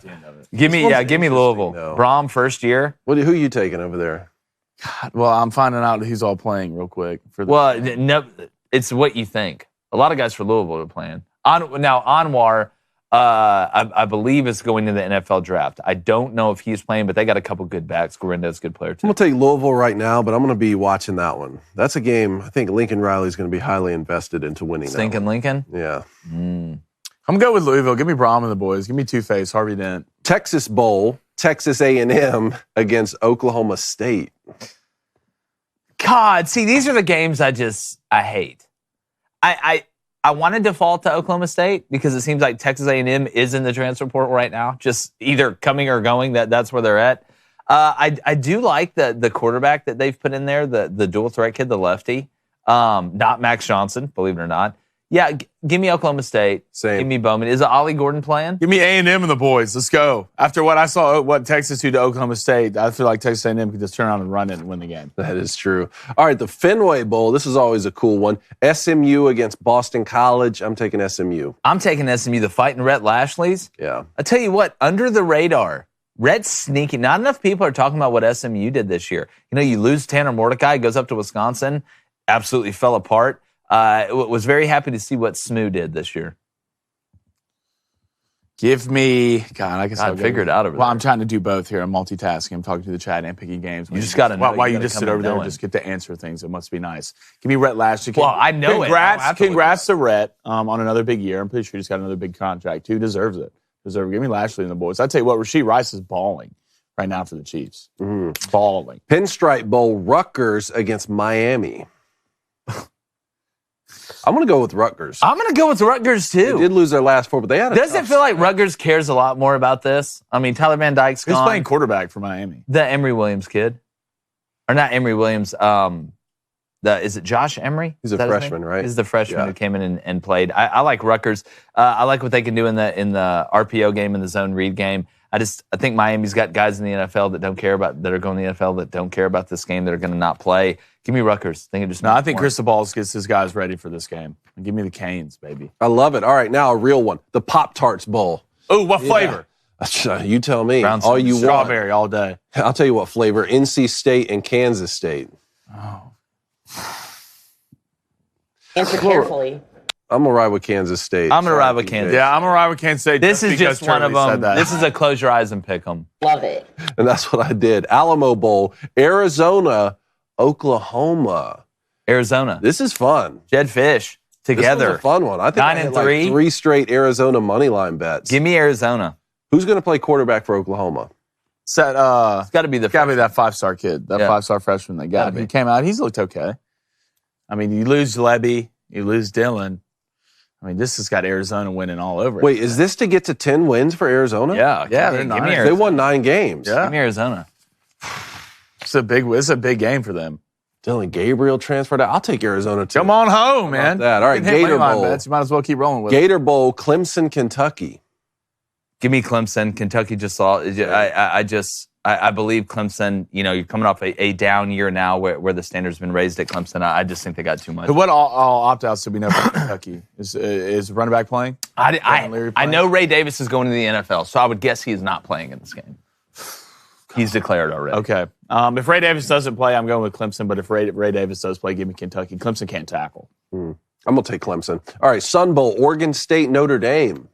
S1: Give me Louisville.
S2: though.
S1: Brom, first year.
S2: Who are you taking over there?
S3: Well, I'm finding out who's all playing real quick.
S1: Well, no, it's what you think. A lot of guys for Louisville are playing. Now, Anwar, I believe is going to the NFL draft. I don't know if he's playing, but they got a couple good backs. Guarindo's a good player, too.
S2: I'm going to take Louisville right now, but I'm going to be watching that one. That's a game I think Lincoln Riley's going to be highly invested into winning.
S1: Stinking
S2: that one.
S1: Lincoln?
S2: Yeah.
S3: I'm going to go with Louisville. Give me Brom and the boys. Give me Two-Face, Harvey Dent.
S2: Texas Bowl, Texas A&M against Oklahoma State.
S1: God, see, these are the games I hate. I want to default to Oklahoma State because it seems like Texas A&M is in the transfer portal right now, just either coming or going. That's where they're at. I do like the quarterback that they've put in there, the dual threat kid, the lefty. Not Max Johnson, believe it or not. Yeah, give me Oklahoma State.
S2: Same.
S1: Give me Bowman. Is it Ollie Gordon playing?
S3: Give me A&M and the boys. Let's go. After what I saw, what Texas do to Oklahoma State, I feel like Texas A&M could just turn around and run it and win the game.
S2: That is true. All right, the Fenway Bowl. This is always a cool one. SMU against Boston College. I'm taking SMU.
S1: I'm taking SMU, the fighting Rhett Lashley's.
S2: Yeah.
S1: I tell you what, under the radar, Rhett's sneaky. Not enough people are talking about what SMU did this year. You lose Tanner Mordecai, goes up to Wisconsin, absolutely fell apart. Was very happy to see what SMU did this year.
S3: Give me, God, I guess I'll
S1: figure it out over
S3: Well,
S1: there.
S3: I'm trying to do both here. I'm multitasking. I'm talking to the chat and picking games.
S1: You just gotta know.
S3: While
S1: You
S3: you
S1: gotta
S3: just
S1: come
S3: sit
S1: in
S3: over there and
S1: knowing.
S3: just get to answer things. It must be nice. Give me Rhett Lashley.
S1: Well, I know it. I don't have to look
S3: Congrats to Rhett on another big year. I'm pretty sure he's got another big contract too. Deserves it. Give me Lashley and the boys. I tell you what, Rasheed Rice is balling right now for the Chiefs. Balling.
S2: Pinstripe Bowl, Rutgers against Miami. I'm going to go with Rutgers.
S1: I'm going to go with Rutgers,
S2: They
S1: too.
S2: did lose their last 4, but they had a
S1: Does it
S2: tough
S1: feel like
S2: stretch.
S1: Rutgers cares a lot more about this? I mean, Tyler Van Dyke's
S3: Who's
S1: gone.
S3: playing quarterback for Miami?
S1: The Emory Williams kid. Or not Emory Williams. Is it Josh Emery?
S2: He's a
S1: Is that his
S2: freshman,
S1: name?
S2: right?
S1: He's the freshman
S2: Yeah.
S1: who came in and played. I like Rutgers. I like what they can do in the RPO game, in the zone read game. I think Miami's got guys in the NFL that are going to the NFL that don't care about this game, that are going to not play. Give me Rutgers.
S3: I think Cristobal gets his guys ready for this game. Give me the Canes, baby.
S2: I love it. All right, now a real one. The Pop-Tarts Bowl.
S3: Oh, what flavor?
S2: You tell me.
S1: Brown
S2: all you want.
S3: Strawberry all day.
S2: I'll tell you what flavor. NC State and Kansas State.
S4: Answer carefully.
S2: I'm going to ride with Kansas State.
S1: I'm gonna
S2: Sorry,
S1: ride with
S2: TJ.
S1: Kansas.
S3: Yeah, I'm going to ride with Kansas State.
S1: This is
S3: because
S1: just one of
S3: Turley said
S1: them.
S3: that.
S1: This is a close your eyes and pick them.
S4: Love it.
S2: And that's what I did. Alamo Bowl, Arizona, Oklahoma.
S1: Arizona.
S2: This is fun.
S1: Jed Fish
S2: This
S1: together.
S2: was a fun one. I think
S1: 9
S2: I hit
S1: and
S2: like
S1: 3.
S2: 3 straight Arizona money line bets.
S1: Give me Arizona.
S2: Who's going to play quarterback for Oklahoma?
S1: It's got to be the
S3: Got to be that 5-star kid, that
S1: Yeah.
S3: 5-star freshman they got.
S1: Gotta be.
S3: He came out. He's looked okay. I mean, you lose Lebby, you lose Dillon. I mean, this has got Arizona winning all over.
S2: Wait, is this to get to 10 wins for Arizona?
S1: Yeah,
S3: Yeah,
S1: give
S3: they're
S1: me
S3: nice.
S1: Arizona.
S2: They won 9 games.
S3: Yeah.
S1: Give me Arizona.
S3: It's a big game for them.
S2: Dylan Gabriel transferred out. I'll take Arizona too.
S3: Come on home, man.
S2: That? All right,
S3: You can hit
S2: Gator
S3: money line
S2: Bowl.
S3: bets. You might as well keep rolling with it.
S2: Gator Bowl, Clemson, Kentucky.
S1: Give me Clemson. Kentucky just saw. I believe Clemson. You know, you're coming off a down year now where the standard's been raised at Clemson. I just think they got too much.
S3: But what all opt-outs do we know from Kentucky? Is running back playing?
S1: I know Ray Davis is going to the NFL, so I would guess he is not playing in this game. He's declared already.
S3: Okay. If Ray Davis doesn't play, I'm going with Clemson. But if Ray Davis does play, give me Kentucky. Clemson can't tackle.
S2: I'm going to take Clemson. All right, Sun Bowl, Oregon State, Notre Dame.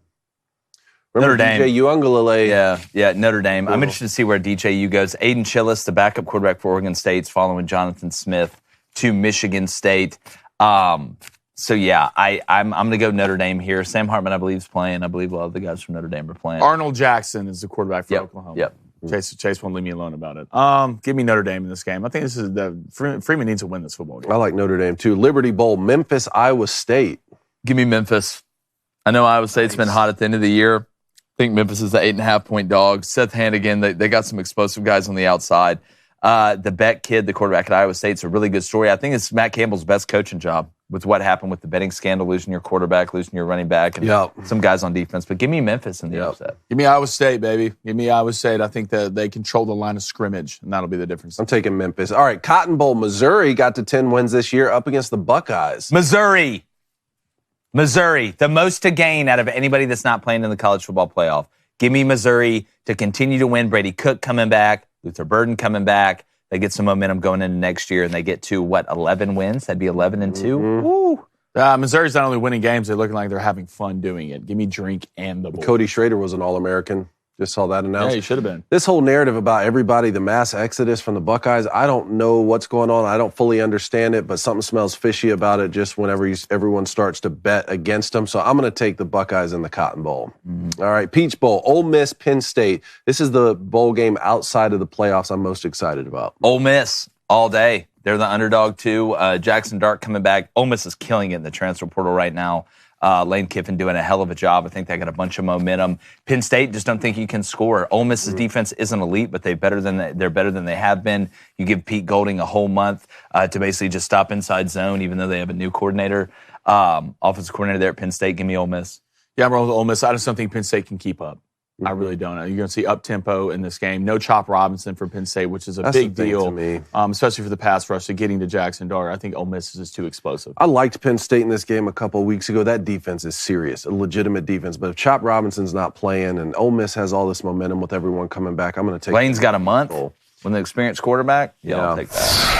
S2: Remember
S1: Notre Dame.
S2: DJ Uiagalelei?
S1: Yeah, Notre Dame. I'm interested to see where DJU goes. Aiden Chillis, the backup quarterback for Oregon State, is following Jonathan Smith to Michigan State. So, yeah, I'm going to go Notre Dame here. Sam Hartman, I believe, is playing. I believe a lot of the guys from Notre Dame are playing.
S3: Arnold Jackson is the quarterback for Oklahoma.
S1: Yep.
S3: Chase won't leave me alone about it. Give me Notre Dame in this game. I think this is Freeman needs to win this football game.
S2: I like Notre Dame, too. Liberty Bowl, Memphis, Iowa State.
S1: Give me Memphis. I know Iowa State's been hot at the end of the year. I think Memphis is the 8.5-point dog. Seth Hannigan, they got some explosive guys on the outside. The Beck kid, the quarterback at Iowa State, is a really good story. I think it's Matt Campbell's best coaching job with what happened with the betting scandal, losing your quarterback, losing your running back, and some guys on defense. But give me Memphis in the upset.
S3: Give me Iowa State, baby. Give me Iowa State. I think that they control the line of scrimmage, and that'll be the difference.
S2: I'm taking Memphis. All right, Cotton Bowl, Missouri got to 10 wins this year up against the Buckeyes.
S1: Missouri, the most to gain out of anybody that's not playing in the college football playoff. Give me Missouri to continue to win. Brady Cook coming back, Luther Burden coming back. They get some momentum going into next year, and they get to, 11 wins? That'd be 11-2. Woo!
S3: Missouri's not only winning games, they're looking like they're having fun doing it. Give me Drink and the bowl.
S2: Cody Schrader was an All-American. Just saw that announced.
S3: Yeah, he should have been.
S2: This whole narrative about everybody, the mass exodus from the Buckeyes, I don't know what's going on. I don't fully understand it, but something smells fishy about it just whenever everyone starts to bet against them. So I'm going to take the Buckeyes in the Cotton Bowl. All right, Peach Bowl, Ole Miss, Penn State. This is the bowl game outside of the playoffs I'm most excited about.
S1: Ole Miss all day. They're the underdog too. Jackson Dart coming back. Ole Miss is killing it in the transfer portal right now. Lane Kiffin doing a hell of a job. I think they got a bunch of momentum. Penn State just don't think you can score. Ole Miss's defense isn't elite, but they're better than they have been. You give Pete Golding a whole month to basically just stop inside zone, even though they have a new coordinator, offensive coordinator there at Penn State. Give me Ole Miss.
S3: Yeah, I'm rolling with Ole Miss. I just don't think Penn State can keep up. I really don't. You're going to see up-tempo in this game. No Chop Robinson for Penn State, which is a big deal,
S2: to me.
S3: Especially for the pass rush to getting to Jackson Dart. I think Ole Miss is too explosive.
S2: I liked Penn State in this game a couple of weeks ago. That defense is serious, a legitimate defense. But if Chop Robinson's not playing and Ole Miss has all this momentum with everyone coming back, I'm going to take
S1: Lane's got a month with an experienced quarterback. Yeah, I'll take that.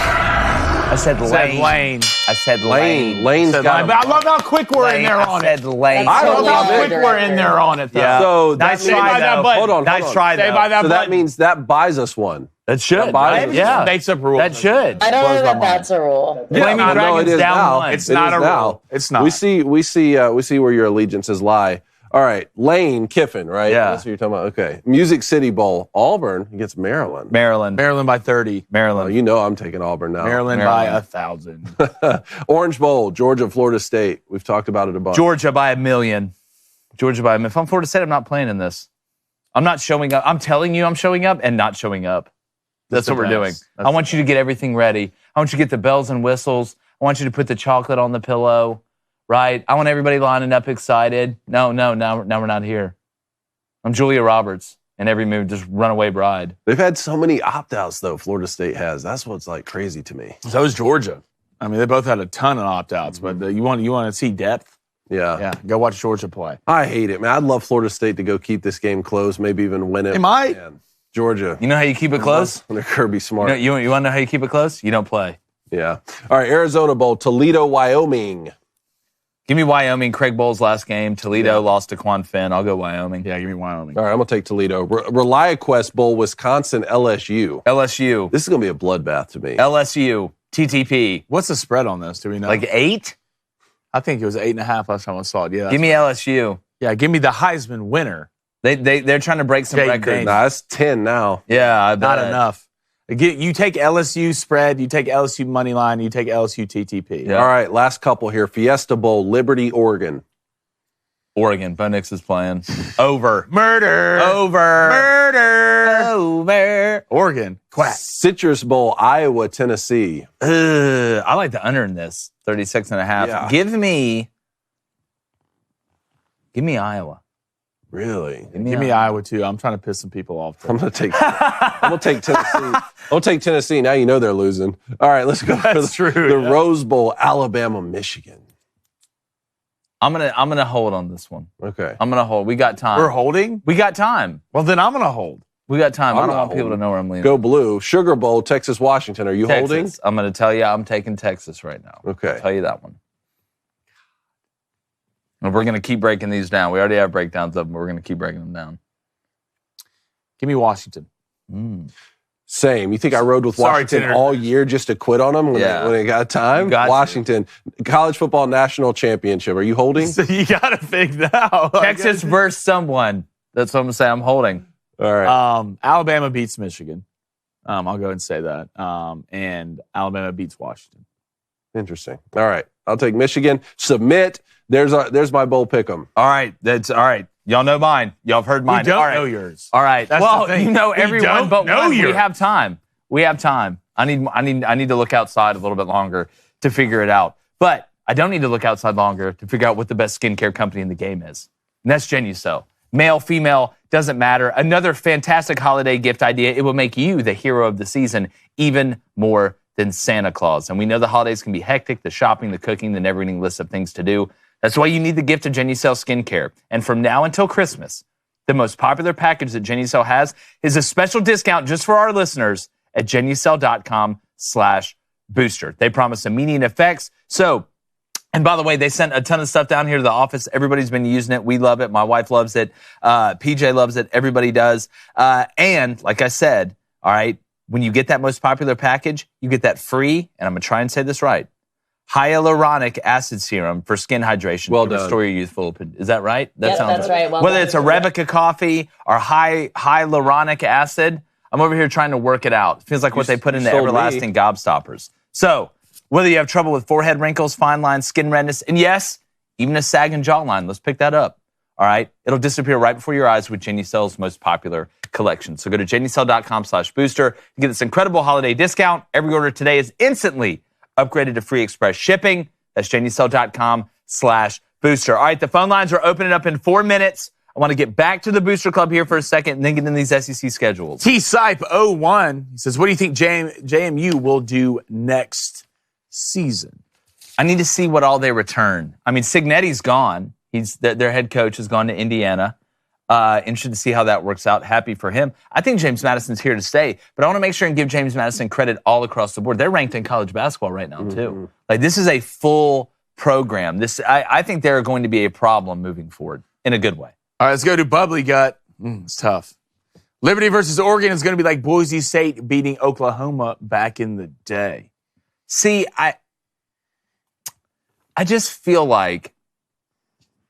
S1: I said Lane. I said Lane.
S2: Lane's got
S3: I love how quick we're in there on it.
S1: I said Lane.
S4: That's
S3: I love how
S4: totally
S3: quick we're in there on it, though.
S1: Yeah.
S2: So
S1: nice
S2: that
S1: try,
S3: means-
S1: though.
S3: Hold
S2: on.
S1: Nice try,
S3: Stay
S1: though.
S3: by that
S2: So that
S3: button.
S2: means that buys us one.
S1: That should.
S2: That buys
S1: Right?
S2: us.
S1: Yeah.
S3: Makes up rules.
S1: That should.
S4: I don't
S3: Blows
S4: know
S3: my
S4: that that's a rule.
S1: Flaming
S2: I know
S1: Dragons
S2: it is
S1: down
S2: now.
S1: one.
S3: It's
S2: It
S3: not
S2: is
S3: a
S2: now.
S3: rule. It's not.
S2: We see where your allegiances lie. All right, Lane Kiffin, right?
S1: Yeah.
S2: That's what you're talking about. Okay, Music City Bowl, Auburn against Maryland.
S1: Maryland.
S3: Maryland by 30.
S2: Oh,
S1: Maryland.
S2: you know I'm taking Auburn now.
S3: Maryland by 1,000.
S2: Orange Bowl, Georgia, Florida State. We've talked about it a bunch.
S1: Georgia by 1,000,000. Georgia by 1,000,000. If I'm Florida State, I'm not playing in this. I'm not showing up. I'm telling you I'm showing up and not showing up. That's what we're doing. I want you to get everything ready. I want you to get the bells and whistles. I want you to put the chocolate on the pillow, right? I want everybody lining up excited. No, now we're not here. I'm Julia Roberts in every move, just runaway bride.
S2: They've had so many opt-outs, though, Florida State has. That's what's like crazy to me.
S3: So is Georgia. I mean, they both had a ton of opt-outs, but you want to see depth?
S2: Yeah.
S3: Yeah, go watch Georgia play.
S2: I hate it, man. I'd love Florida State to go keep this game close, maybe even win it.
S3: They might.
S2: Man, Georgia.
S1: You know how you keep it close?
S2: Under Kirby Smart.
S1: You want to know how you keep it close? You don't play.
S2: Yeah. All right, Arizona Bowl, Toledo, Wyoming.
S1: Give me Wyoming. Craig Bowles' last game. Toledo lost to Quan Finn. I'll go Wyoming.
S3: Yeah, give me Wyoming.
S2: All right, I'm going to take Toledo. ReliaQuest Bowl, Wisconsin, LSU.
S1: LSU.
S2: This is going to be a bloodbath to me.
S1: LSU. TTP.
S3: What's the spread on this? Do we know?
S1: Like 8?
S3: I think it was 8.5 last time I saw it. Yeah,
S1: Give me LSU.
S3: yeah, give me the Heisman winner.
S1: They're trying to break some
S3: Jayden
S1: records.
S3: Daniels.
S2: Nah, that's 10 now.
S1: Yeah, I
S3: Not
S1: bet.
S3: enough. You take LSU spread, you take LSU money line, you take LSU TTP.
S1: Yeah.
S2: All right, last couple here. Fiesta Bowl, Liberty, Oregon.
S1: Oregon. Bo Nix is playing. Over.
S3: Murder.
S1: Over.
S3: Oregon. Quack.
S2: Citrus Bowl, Iowa, Tennessee.
S1: I like the under in this. 36.5.
S2: Yeah.
S1: Give me Iowa.
S2: Really?
S3: Give me Iowa, too. I'm trying to piss some people off.
S2: I'm gonna take Tennessee. I'll take Tennessee. Now you know they're losing. All right, let's go to the Rose Bowl, Alabama, Michigan.
S1: I'm gonna hold on this one.
S2: Okay.
S1: I'm gonna hold. We got time.
S3: We're holding?
S1: We got time.
S3: Well, then I'm going to hold.
S1: We got time.
S2: I'm
S1: I don't
S2: not
S1: want people to know where I'm leaning.
S2: Go blue. Sugar Bowl, Texas, Washington. Are you
S1: Texas.
S2: holding?
S1: I'm going to tell you I'm taking Texas right now.
S2: Okay.
S1: I'll tell you that one. And we're going to keep breaking these down. We already have breakdowns of them, but we're going to keep breaking them down.
S3: Give me Washington.
S2: Same. You think I rode with
S3: Sorry,
S2: Washington
S3: Tanner.
S2: all year just to quit on them when they got time?
S1: You got
S2: Washington, College Football National Championship. Are you holding?
S3: So you got to pick now.
S1: Texas versus someone. That's what I'm going to say. I'm holding.
S2: All right.
S3: Alabama beats Michigan. I'll go ahead and say that. And Alabama beats Washington.
S2: Interesting. All right. I'll take Michigan. Submit. There's my bowl pick'em.
S1: All right. That's all right. Y'all know mine. Y'all have heard mine.
S3: We don't
S1: all right.
S3: know yours.
S1: All right.
S3: That's
S1: well,
S3: the thing.
S1: you know
S3: We
S1: everyone,
S3: don't
S1: but
S3: know
S1: one, we
S3: yours.
S1: have time. We have time. I need to look outside a little bit longer to figure it out. But I don't need to look outside longer to figure out what the best skincare company in the game is. And that's Genucel. Male, female, doesn't matter. Another fantastic holiday gift idea. It will make you the hero of the season even more than Santa Claus. And we know the holidays can be hectic, the shopping, the cooking, the never-ending list of things to do. That's why you need the gift of Genucel skincare. And from now until Christmas, the most popular package that Genucel has is a special discount just for our listeners at Genucel.com/booster. They promise immediate effects. So, and by the way, they sent a ton of stuff down here to the office. Everybody's been using it. We love it. My wife loves it. PJ loves it. Everybody does. And like I said, all right, when you get that most popular package, you get that free, and I'm going to try and say this right, hyaluronic acid serum for skin hydration
S2: Well
S1: to
S2: done.
S1: restore your youthful. Is that right? That
S4: That's right. Well
S1: whether
S4: done.
S1: it's Arabica coffee or hyaluronic acid, I'm over here trying to work it out. It feels like what they put in the
S2: sold me.
S1: everlasting gobstoppers. So, whether you have trouble with forehead wrinkles, fine lines, skin redness, and yes, even a sagging jawline, let's pick that up. All right? It'll disappear right before your eyes with Genucel's most popular collection. So go to Genucel.com/booster to get this incredible holiday discount. Every order today is instantly upgraded to free express shipping. That's Genucel.com/booster. All right, the phone lines are opening up in 4 minutes. I want to get back to the Booster Club here for a second and then get into these SEC schedules.
S3: T-Sipe01, he says, what do you think JMU will do next season?
S1: I need to see what all they return. I mean, Signetti's gone. Their head coach has gone to Indiana. Interested to see how that works out. Happy for him. I think James Madison's here to stay, but I want to make sure and give James Madison credit all across the board. They're ranked in college basketball right now, too. Like, this is a full program. I think they're going to be a problem moving forward in a good way.
S3: All right, let's go to Bubbly Gut. It's tough. Liberty versus Oregon is going to be like Boise State beating Oklahoma back in the day.
S1: See, I just feel like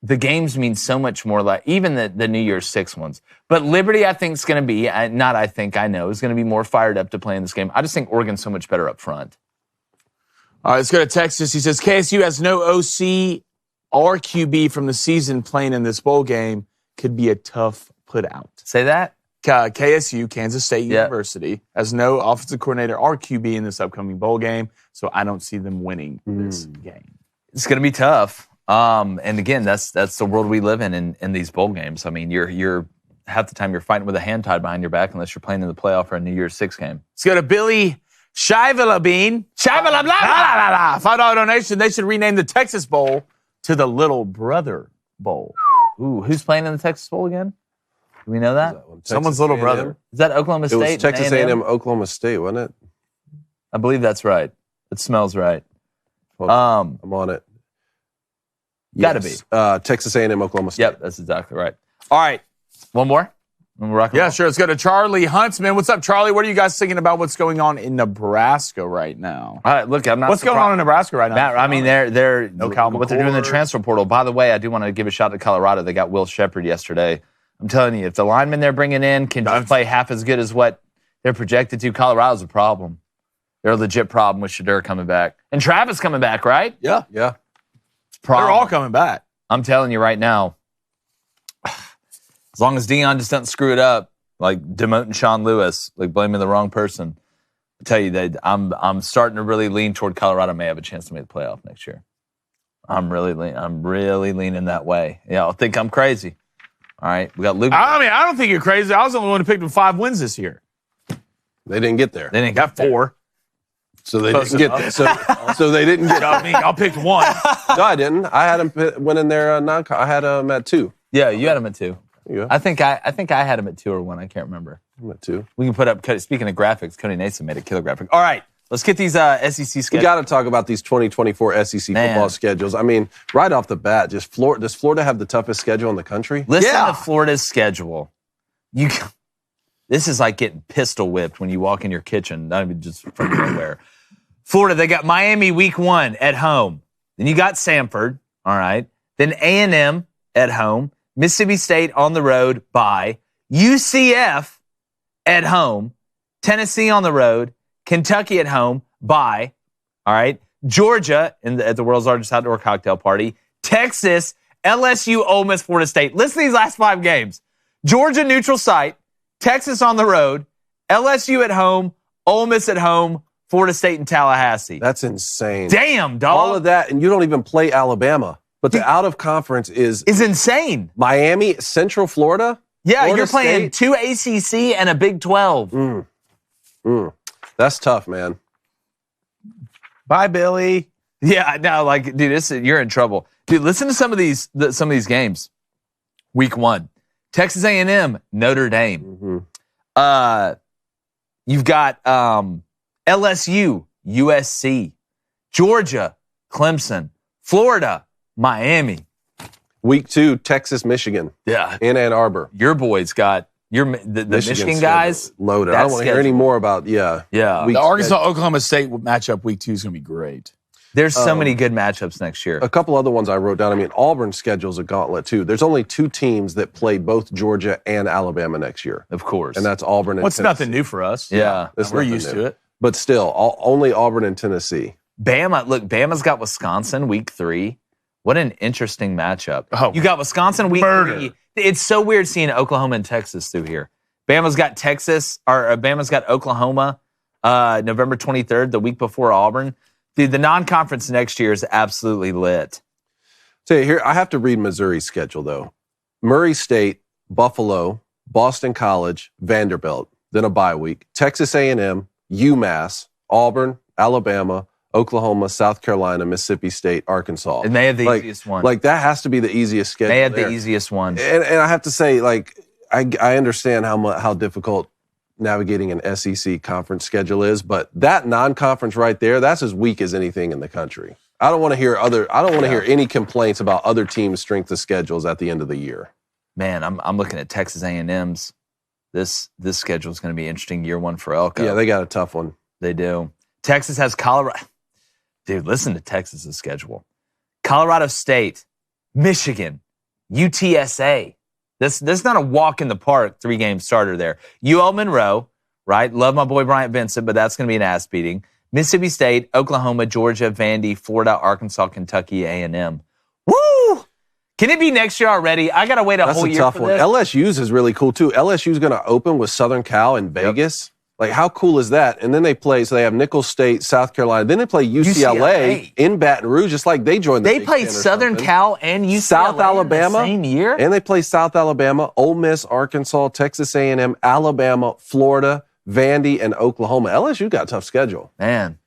S1: the games mean so much more, like even the New Year's Six ones. But Liberty, I think, is going to be, I know, is going to be more fired up to play in this game. I just think Oregon's so much better up front.
S3: All right, let's go to Texas. He says KSU has no OC or QB from the season playing in this bowl game. Could be a tough put out.
S1: Say that?
S3: KSU, Kansas State
S1: Yeah.
S3: University, has no offensive coordinator or QB in this upcoming bowl game, so I don't see them winning this game.
S1: It's going to be tough. And again, that's the world we live in these bowl games. I mean, you're half the time you're fighting with a hand tied behind your back unless you're playing in the playoff or a New Year's Six game.
S3: Let's go to Billy Shivalabine. $5 donation. They should rename the Texas Bowl to the Little Brother Bowl.
S1: Ooh, who's playing in the Texas Bowl again? Do we know that?
S3: Someone's little brother.
S1: Is that Oklahoma
S2: It
S1: State?
S2: was
S1: and
S2: Texas A&M, Oklahoma State, wasn't it?
S1: I believe that's right. It smells right.
S2: Hold on. I'm on it.
S1: Gotta
S2: be. Texas A&M, Oklahoma State.
S1: Yep, that's exactly right. All right. One more?
S3: Yeah, sure. Let's go to Charlie Huntsman. What's up, Charlie? What are you guys thinking about what's going on in Nebraska right now?
S1: All right, look, I'm not
S3: What's going on in Nebraska right now?
S1: Matt, I mean, they're
S3: Kyle
S1: what they're doing in the
S3: McCord.
S1: transfer portal. By the way, I do want to give a shout out to Colorado. They got Will Shepard yesterday. I'm telling you, if the linemen they're bringing in can just play half as good as what they're projected to, Colorado's a problem. They're a legit problem with Shadur coming back. And Travis coming back, right?
S3: Yeah.
S2: Yeah.
S1: Problem.
S3: They're all coming back.
S1: I'm telling you right now, As long as Deion just doesn't screw it up, like demoting Sean Lewis, like blaming the wrong person. I tell you that I'm starting to really lean toward Colorado may have a chance to make the playoff next year. I'm really leaning that way. Yeah, I'll think I'm crazy. All right, we got Luke.
S3: I mean, I don't think you're crazy. I was the only one who picked them 5 wins this year.
S2: They didn't get there.
S1: They didn't
S3: Got 4.
S2: So they didn't get there. So they didn't get there.
S3: I mean, I'll pick 1.
S2: No, I didn't. I had them winning their non-con. I had them at 2.
S1: Yeah, you had them at 2.
S2: Yeah.
S1: I think I had them at 2 or 1. I can't remember.
S2: I'm at 2.
S1: We can put up. Speaking of graphics, Cody Nason made a killer graphic. All right, let's get these SEC schedules.
S2: We got to talk about these 2024 SEC football schedules. I mean, right off the bat, does Florida have the toughest schedule in the country?
S1: Listen to Florida's schedule. This is like getting pistol whipped when you walk in your kitchen, not even just from nowhere. Florida, they got Miami week 1 at home. Then you got Samford, all right. Then A&M at home. Mississippi State on the road, bye. UCF at home. Tennessee on the road. Kentucky at home, bye. All right. Georgia at the world's largest outdoor cocktail party. Texas, LSU, Ole Miss, Florida State. Listen to these last 5 games. Georgia neutral site. Texas on the road. LSU at home. Ole Miss at home. Florida State and Tallahassee.
S2: That's insane.
S1: Damn, dog.
S2: All of that, and you don't even play Alabama. But the out-of-conference is
S1: insane.
S2: Miami, Central Florida.
S1: Yeah,
S2: Florida
S1: you're playing
S2: State.
S1: 2 ACC and a Big 12.
S2: That's tough, man.
S3: Bye, Billy.
S1: Yeah, no, like, dude, you're in trouble. Dude, listen to some of these games. Week 1, Texas A&M, Notre Dame. You've got LSU, USC, Georgia, Clemson, Florida, Miami.
S2: Week 2, Texas, Michigan.
S1: Yeah,
S2: in Ann Arbor.
S1: Your boys got the Michigan guys
S2: loaded. I don't want to hear any more about
S1: Yeah.
S3: The Arkansas-Oklahoma State matchup week 2 is going to be great.
S1: There's so many good matchups next year.
S2: A couple other ones I wrote down. I mean, Auburn's schedule's a gauntlet, too. There's only 2 teams that play both Georgia and Alabama next year.
S1: Of course.
S2: And that's Auburn and Tennessee.
S3: Nothing new for us.
S1: Yeah.
S3: We're used to it.
S2: But still, only Auburn and Tennessee.
S1: Bama's got Wisconsin week 3. What an interesting matchup.
S3: Oh,
S1: you got Wisconsin week 3. It's so weird seeing Oklahoma and Texas through here. Bama's got Oklahoma November 23rd, the week before Auburn. Dude, the non-conference next year is absolutely lit.
S2: So here, I have to read Missouri's schedule, though. Murray State, Buffalo, Boston College, Vanderbilt, then a bye week. Texas A&M, UMass, Auburn, Alabama, Oklahoma, South Carolina, Mississippi State, Arkansas.
S1: And they have the easiest one.
S2: Like, that has to be the easiest schedule.
S1: They have the easiest one.
S2: And I have to say, like, I understand how difficult navigating an SEC conference schedule is, but that non-conference right there, that's as weak as anything in the country. I don't want to hear hear any complaints about other teams' strength of schedules at the end of the year.
S1: Man, I'm looking at Texas A&M's. This schedule is going to be interesting. Year 1 for Elko.
S2: Yeah, they got a tough one.
S1: They do. Texas has Colorado. Dude, listen to Texas's schedule. Colorado State, Michigan, UTSA. This is not a walk in the park 3-game starter there. UL Monroe, right? Love my boy Bryant Vincent, but that's going to be an ass beating. Mississippi State, Oklahoma, Georgia, Vandy, Florida, Arkansas, Kentucky, A&M. Woo! Can it be next year already? I got to wait a whole year
S2: tough
S1: for
S2: one.
S1: this.
S2: LSU's is really cool, too. LSU's going to open with Southern Cal in Vegas. Like, how cool is that? And then they have Nicholls State, South Carolina. Then they play UCLA in Baton Rouge, just like they joined the
S1: They
S2: Big
S1: played
S2: Ten or
S1: Southern
S2: something.
S1: Cal and UCLA
S2: South Alabama
S1: in the same year?
S2: And they play South Alabama, Ole Miss, Arkansas, Texas A&M, Alabama, Florida, Vandy, and Oklahoma. LSU got a tough schedule.
S1: Man.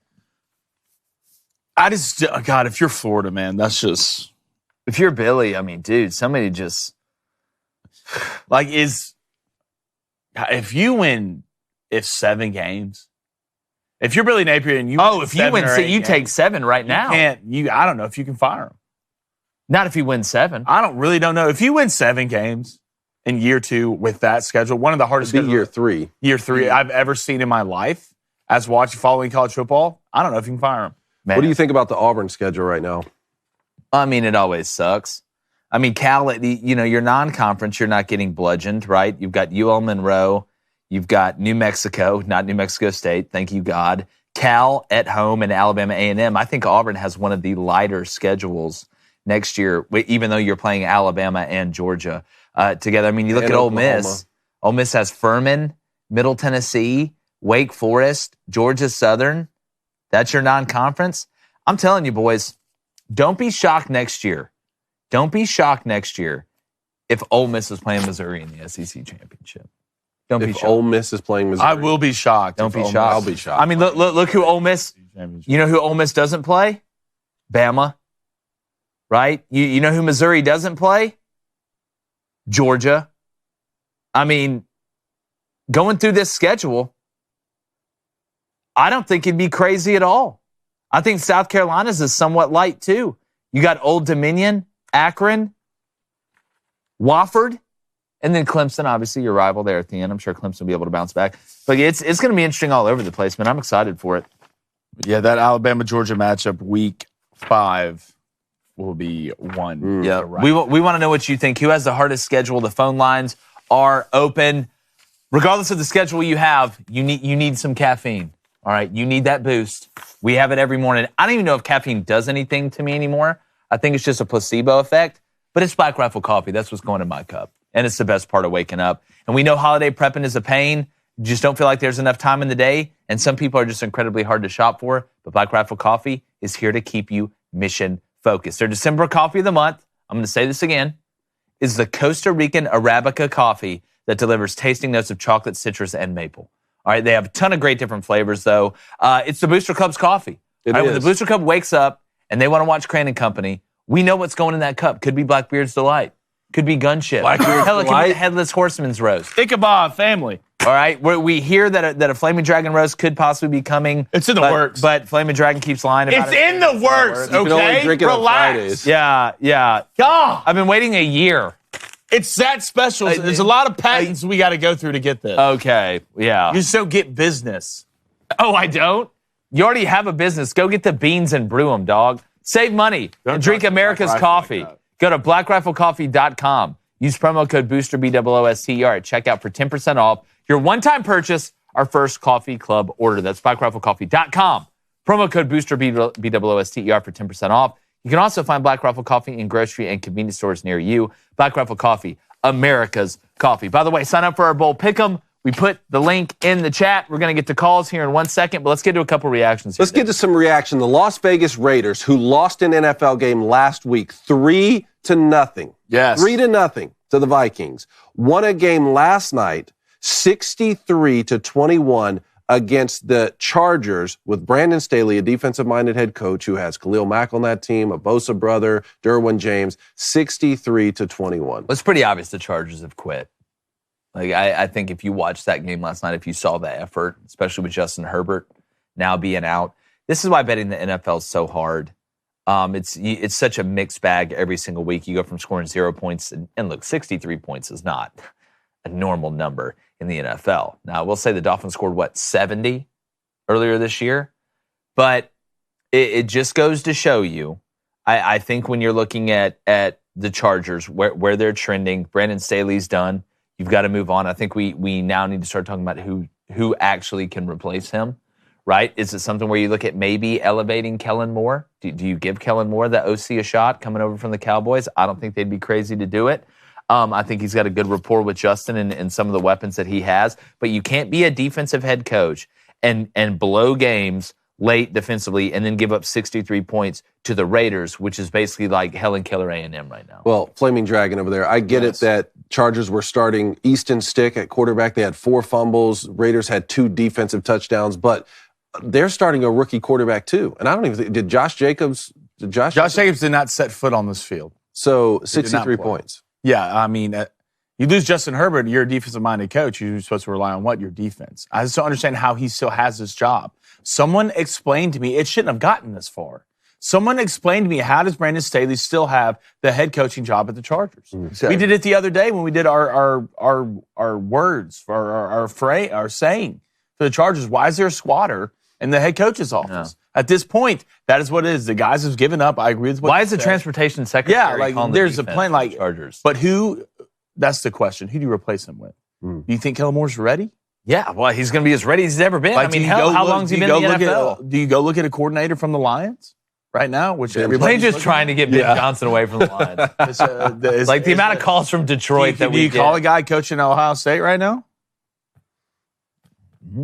S3: God, if you're Florida, man, that's just...
S1: If you're Billy, I mean, dude, somebody just...
S3: Like, if you win... If 7 games, if you're Billy Napier and you
S1: if you win, you take 7 right now.
S3: I don't know if you can fire him.
S1: Not if you win 7.
S3: I don't know if you win 7 games in year 2 with that schedule. One of the hardest
S2: It'd be year 3
S3: I've ever seen in my life as following college football. I don't know if you can fire him.
S2: Man. What do you think about the Auburn schedule right now?
S1: I mean, it always sucks. I mean, Cal, your non-conference, you're not getting bludgeoned, right? You've got UL Monroe. You've got New Mexico, not New Mexico State. Thank you, God. Cal at home and Alabama A&M. I think Auburn has one of the lighter schedules next year, even though you're playing Alabama and Georgia. together. I mean, you look
S2: And
S1: at Ole
S2: Oklahoma.
S1: Miss. Ole Miss has Furman, Middle Tennessee, Wake Forest, Georgia Southern. That's your non-conference. I'm telling you, boys, don't be shocked next year. Don't be shocked next year if Ole Miss is playing Missouri in the SEC championship. Don't be
S2: If
S1: shocked.
S2: Ole Miss is playing Missouri,
S3: I will be shocked.
S1: Don't
S3: if
S1: be
S3: Ole Miss-
S1: shocked.
S2: I'll be shocked.
S1: I mean, look who Ole Miss. You know who Ole Miss doesn't play? Bama. Right? You know who Missouri doesn't play? Georgia. I mean, going through this schedule, I don't think it'd be crazy at all. I think South Carolina's is somewhat light too. You got Old Dominion, Akron, Wofford, and then Clemson, obviously your rival there at the end. I'm sure Clemson will be able to bounce back. But it's going to be interesting all over the place, man. I'm excited for it.
S3: Yeah, that Alabama-Georgia matchup week 5 will be one.
S1: Yeah,
S3: Right.
S1: we want to know what you think. Who has the hardest schedule? The phone lines are open. Regardless of the schedule you have, you need some caffeine. All right, you need that boost. We have it every morning. I don't even know if caffeine does anything to me anymore. I think it's just a placebo effect. But it's Black Rifle coffee. That's what's going in my cup, and it's the best part of waking up. And we know holiday prepping is a pain. You just don't feel like there's enough time in the day, and some people are just incredibly hard to shop for. But Black Rifle coffee is here to keep you mission focused. Their December coffee of the month, I'm going to say this again, is the Costa Rican Arabica coffee that delivers tasting notes of chocolate, citrus, and maple. All right, they have a ton of great different flavors, though. It's the Booster Cub's coffee.
S2: It
S1: All right, when
S2: is.
S1: the Booster Cub wakes up and they want to watch Crane and Company, we know what's going in that cup. Could be Blackbeard's Delight. Could be Gunship.
S2: Blackbeard's
S1: Hell, it could be
S2: Delight.
S1: the Headless Horseman's Roast.
S3: Ichabod family.
S1: All right, we hear that a Flaming Dragon roast could possibly be coming.
S3: It's in the
S1: but-
S3: works.
S1: But Flaming Dragon keeps lying about
S3: It's
S1: it.
S3: in the works,
S2: You can only
S3: okay?
S2: drink it on
S3: Relax.
S2: Fridays.
S1: Yeah.
S3: God,
S1: I've been waiting a year.
S3: it's that special. There's a lot of patents we got to go through to get this.
S1: Okay, yeah.
S3: You just don't get business.
S1: Oh, I don't? You already have a business. Go get the beans and brew them, dog. Save money
S3: Don't
S1: and drink
S3: talk to
S1: America's
S3: Black Rifle
S1: coffee.
S3: like that.
S1: Go to blackriflecoffee.com. Use promo code BOOSTER, BOOSTER at checkout for 10% off your one-time purchase, our first coffee club order. That's blackriflecoffee.com. Promo code BOOSTER, BOOSTER for 10% off. You can also find Black Rifle Coffee in grocery and convenience stores near you. Black Rifle Coffee, America's coffee. By the way, sign up for our Bowl Pick'em. We put the link in the chat. We're going to get to calls here in 1 second, but let's get to a couple reactions here.
S2: Let's get to some reaction. The Las Vegas Raiders, who lost an NFL game last week, 3-0.
S3: Yes.
S2: 3-0 to the Vikings. Won a game last night, 63-21 against the Chargers with Brandon Staley, a defensive-minded head coach who has Khalil Mack on that team, a Bosa brother, Derwin James, 63-21.
S1: Well, it's pretty obvious the Chargers have quit. Like I think if you watched that game last night, if you saw the effort, especially with Justin Herbert now being out, this is why betting the NFL is so hard. It's such a mixed bag every single week. You go from scoring 0 points, and look, 63 points is not a normal number in the NFL. Now, we'll say the Dolphins scored, 70 earlier this year? But it just goes to show you, I think when you're looking at the Chargers, where they're trending, Brandon Staley's done. You've got to move on. I think we now need to start talking about who actually can replace him, right? Is it something where you look at maybe elevating Kellen Moore? Do you give Kellen Moore, the OC, a shot coming over from the Cowboys? I don't think they'd be crazy to do it. I think he's got a good rapport with Justin and some of the weapons that he has. But you can't be a defensive head coach and blow games late defensively and then give up 63 points to the Raiders, which is basically like Helen Keller A&M right now.
S2: Well, Flaming Dragon over there. I get it that Chargers were starting Easton Stick at quarterback. They had 4 fumbles. Raiders had 2 defensive touchdowns, but they're starting a rookie quarterback too. And I don't even think, did Josh Jacobs
S3: Josh Jacobs did not set foot on this field.
S2: So
S3: did not
S2: 63
S3: play.
S2: points.
S3: Yeah, I mean, you lose Justin Herbert, you're a defensive-minded coach. You're supposed to rely on what? Your defense. I just don't understand how he still has this job. Someone explained to me, it shouldn't have gotten this far. Someone explained to me, how does Brandon Staley still have the head coaching job at the Chargers?
S1: Exactly.
S3: We did it the other day when we did our words, our saying for the Chargers. Why is there a squatter in the head coach's office? At this point, that is what it is. The guys have given up. I agree with what
S1: Why
S3: you
S1: is the
S3: said.
S1: transportation secretary
S3: Yeah, like
S1: calling
S3: there's
S1: the
S3: a
S1: defense
S3: plan,
S1: for
S3: like
S1: the Chargers?
S3: But who? That's the question. Who do you replace him with? Do you think Kellen Moore's ready?
S1: Yeah, well, he's going to be as ready as he's ever been.
S3: Like,
S1: I mean,
S3: do you
S1: hell,
S3: go
S1: how
S3: look-
S1: long has he
S3: do
S1: been
S3: you
S1: in the
S3: go look
S1: NFL?
S3: do you go look at a coordinator from the Lions? right now, which
S1: Blaine
S3: everybody's
S1: just
S3: looking
S1: trying to get Ben Johnson away from the line.
S3: at.
S1: Like the amount of calls from Detroit that
S3: do
S1: we
S3: you
S1: get.
S3: call a guy coaching Ohio State right now?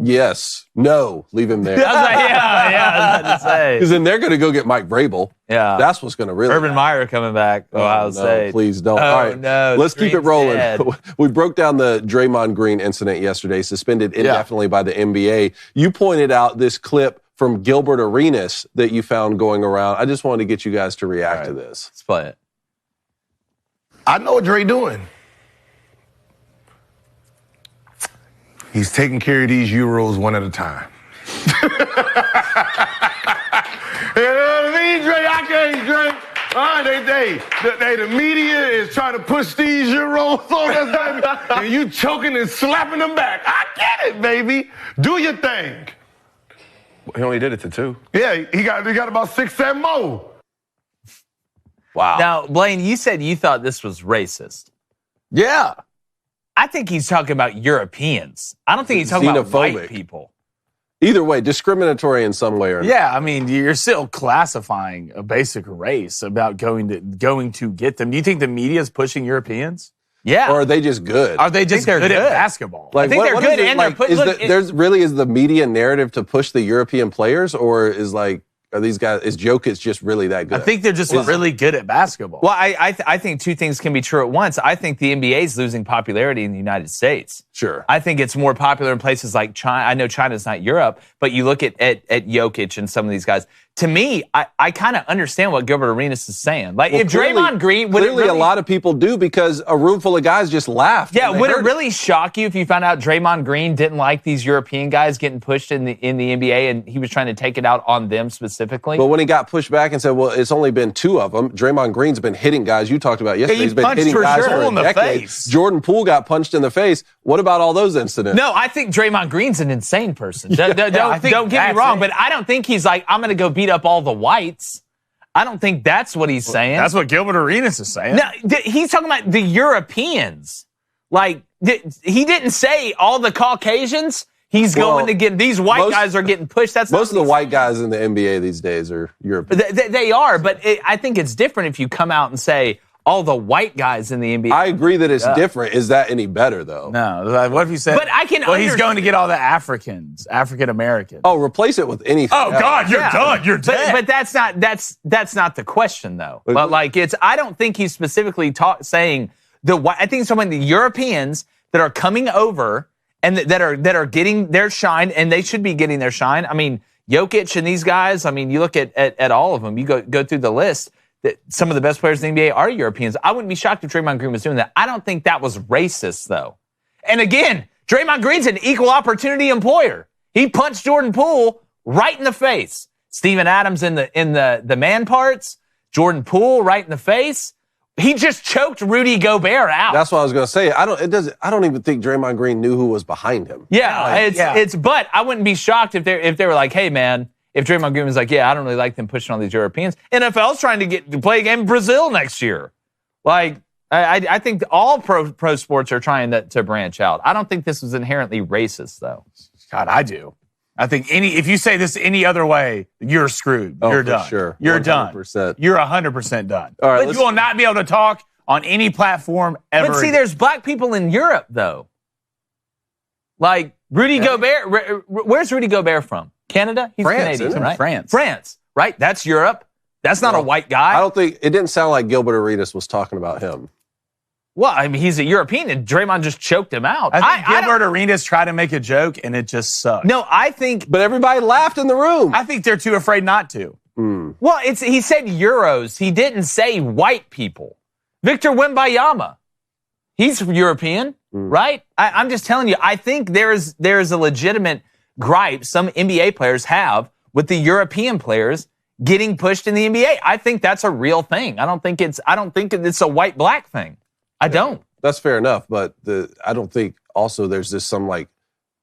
S2: Yes. No. Leave him there.
S1: I was like, yeah, I was about to say.
S2: Because then they're going to go get Mike Vrabel.
S1: Yeah.
S2: That's what's going to really
S1: Urban
S2: happen.
S1: Meyer coming back, Ohio
S2: no,
S1: State.
S2: please don't.
S1: Oh,
S2: All right,
S1: no,
S2: let's keep it
S1: Green's
S2: rolling.
S1: dead.
S2: We broke down the Draymond Green incident yesterday, suspended indefinitely by the NBA. You pointed out this clip from Gilbert Arenas that you found going around. I just wanted to get you guys to react to this.
S1: Let's play it.
S5: I know what Dre doing. He's taking care of these Euros one at a time. You know what I mean, Dre? I can't, Dre. All right, the media is trying to push these Euros on us, baby, and you choking and slapping them back. I get it, baby. Do your thing.
S6: He only did it to 2.
S5: Yeah, he got about 6, 7 more.
S2: Wow.
S1: Now, Blaine, you said you thought this was racist.
S3: Yeah.
S1: I think he's talking about Europeans. I don't think he's talking about
S2: Xenophobic.
S1: white people.
S2: Either way, discriminatory in some way or another.
S3: Yeah, I mean, you're still classifying a basic race about going to get them. Do you think the media is pushing Europeans?
S1: Yeah.
S2: Or are they just good?
S3: Are they just
S1: they're
S3: good at
S1: good.
S3: basketball?
S2: Like,
S1: I think they're
S2: what
S1: good,
S2: is it,
S1: and they're
S2: like,
S1: put-
S2: is
S1: look,
S2: the, there's really is the media narrative to push the European players, or is like are these guys is Jokic just really that good?
S3: I think they're just really good at basketball.
S1: Well, I think two things can be true at once. I think the NBA is losing popularity in the United States.
S2: Sure.
S1: I think it's more popular in places like China. I know China's not Europe, but you look at Jokic and some of these guys. To me, I kind of understand what Gilbert Arenas is saying. Like,
S2: Well,
S1: if Draymond Green would
S2: clearly a lot of people do because a room full of guys just laughed.
S1: Yeah,
S2: when they
S1: would it
S2: heard
S1: really shock you if you found out Draymond Green didn't like these European guys getting pushed in the NBA and he was trying to take it out on them specifically?
S2: But when he got pushed back and said, well, it's only been 2 of them, Draymond Green's been hitting guys. You talked about yesterday.
S3: he
S2: He's been
S3: punched
S2: hitting
S3: for
S2: guys
S3: sure
S2: for
S3: in
S2: a
S3: the
S2: decade.
S3: face.
S2: Jordan Poole got punched in the face. What about all those incidents?
S1: No, I think Draymond Green's an insane person. Don't
S3: I think
S1: get me
S3: that's
S1: wrong,
S3: it.
S1: but I don't think he's like, I'm going to go beat up all the whites. I don't think that's what he's saying.
S3: That's what Gilbert Arenas is saying.
S1: No, he's talking about the Europeans. Like, he didn't say all the Caucasians. He's going to get, these white guys are getting pushed. That's
S2: most of the white guys in the NBA these days are European.
S1: They are, but I think it's different if you come out and say all the white guys in the NBA.
S2: I agree that it's different. Is that any better, though?
S3: No, what if you said?
S1: But I can
S3: Well, he's
S1: understand-
S3: going to get all the African Americans.
S2: Oh, replace it with anything.
S3: Oh, God, you're done. You're dead.
S1: But that's not the question though. But like I don't think he's specifically saying I think it's the Europeans that are coming over and that are getting their shine, and they should be getting their shine. I mean, Jokic and these guys. I mean, you look at all of them. You go through the list. That some of the best players in the NBA are Europeans. I wouldn't be shocked if Draymond Green was doing that. I don't think that was racist though. And again, Draymond Green's an equal opportunity employer. He punched Jordan Poole right in the face. Steven Adams in the man parts. Jordan Poole right in the face. He just choked Rudy Gobert out.
S2: That's what I was going to say. I don't even think Draymond Green knew who was behind him.
S1: Yeah, but I wouldn't be shocked if they were like, hey man, if Draymond Green was like, yeah, I don't really like them pushing all these Europeans. NFL's trying to play a game in Brazil next year. Like, I think all pro sports are trying to branch out. I don't think this was inherently racist, though.
S3: God, I do. I think if you say this any other way, you're screwed.
S2: Oh,
S3: You're
S2: for
S3: done.
S2: sure.
S3: You're done.
S2: 100%.
S3: You're 100% done.
S2: All right,
S3: But you will not be able to talk on any platform ever.
S1: But see,
S3: again.
S1: there's black people in Europe, though. Like Rudy Gobert. Where's Rudy Gobert from? Canada? He's
S2: France,
S1: Canadian,
S2: isn't he?
S1: right?
S3: France,
S1: right? That's Europe. That's not a white guy.
S2: I don't think it didn't sound like Gilbert Arenas was talking about him.
S1: Well, I mean, he's a European, and Draymond just choked him out.
S3: I think
S1: I don't-
S3: Gilbert Arenas tried to make a joke, and it just sucked.
S1: No, I think.
S2: But everybody laughed in the room.
S3: I think they're too afraid not to.
S1: Well, he said Euros. He didn't say white people. Victor Wembanyama, he's European, right? I'm just telling you. I think there's a legitimate gripe some NBA players have with the European players getting pushed in the NBA. I think that's a real thing. I don't think it's a white black thing. I don't.
S2: That's fair enough, but I don't think also there's this some like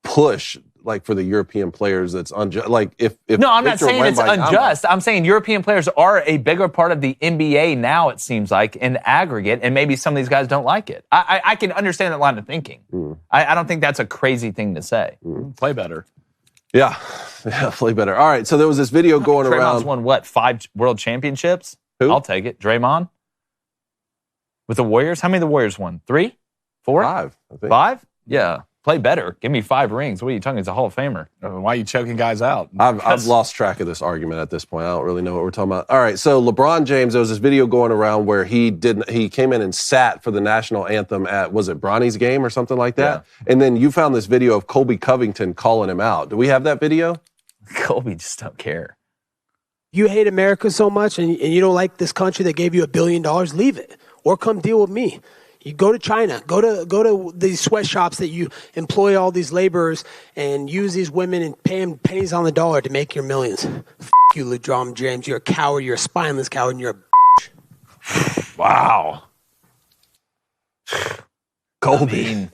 S2: push like for the European players that's unjust. Like if
S1: No, I'm not
S2: Victor
S1: saying it's
S2: Wembanyama-
S1: unjust. I'm saying European players are a bigger part of the NBA now, it seems like, in aggregate, and maybe some of these guys don't like it. I can understand that line of thinking. I don't think that's a crazy thing to say.
S3: Play better.
S2: Yeah, play better. All right, so there was this video going
S1: Draymond's
S2: around.
S1: won what? 5 world championships?
S2: Who?
S1: I'll take it. Draymond? With the Warriors? How many of the Warriors won? 3? 4?
S2: 5, I think.
S1: 5? Yeah. Play better. Give me 5 rings. What are you talking? It's a Hall of Famer.
S3: Why are you choking guys out?
S2: I've lost track of this argument at this point. I don't really know what we're talking about. All right, so LeBron James, there was this video going around where he came in and sat for the national anthem at, was it Bronny's game or something like that? Yeah. And then you found this video of Colby Covington calling him out. Do we have that video?
S1: Colby just don't care.
S7: You hate America so much and you don't like this country that gave you $1 billion, leave it or come deal with me. You go to China, go to these sweatshops that you employ all these laborers and use these women and pay them pennies on the dollar to make your millions. F you, LeBron James. You're a coward. You're a spineless coward, and you're a bitch.
S1: Wow.
S2: Colby.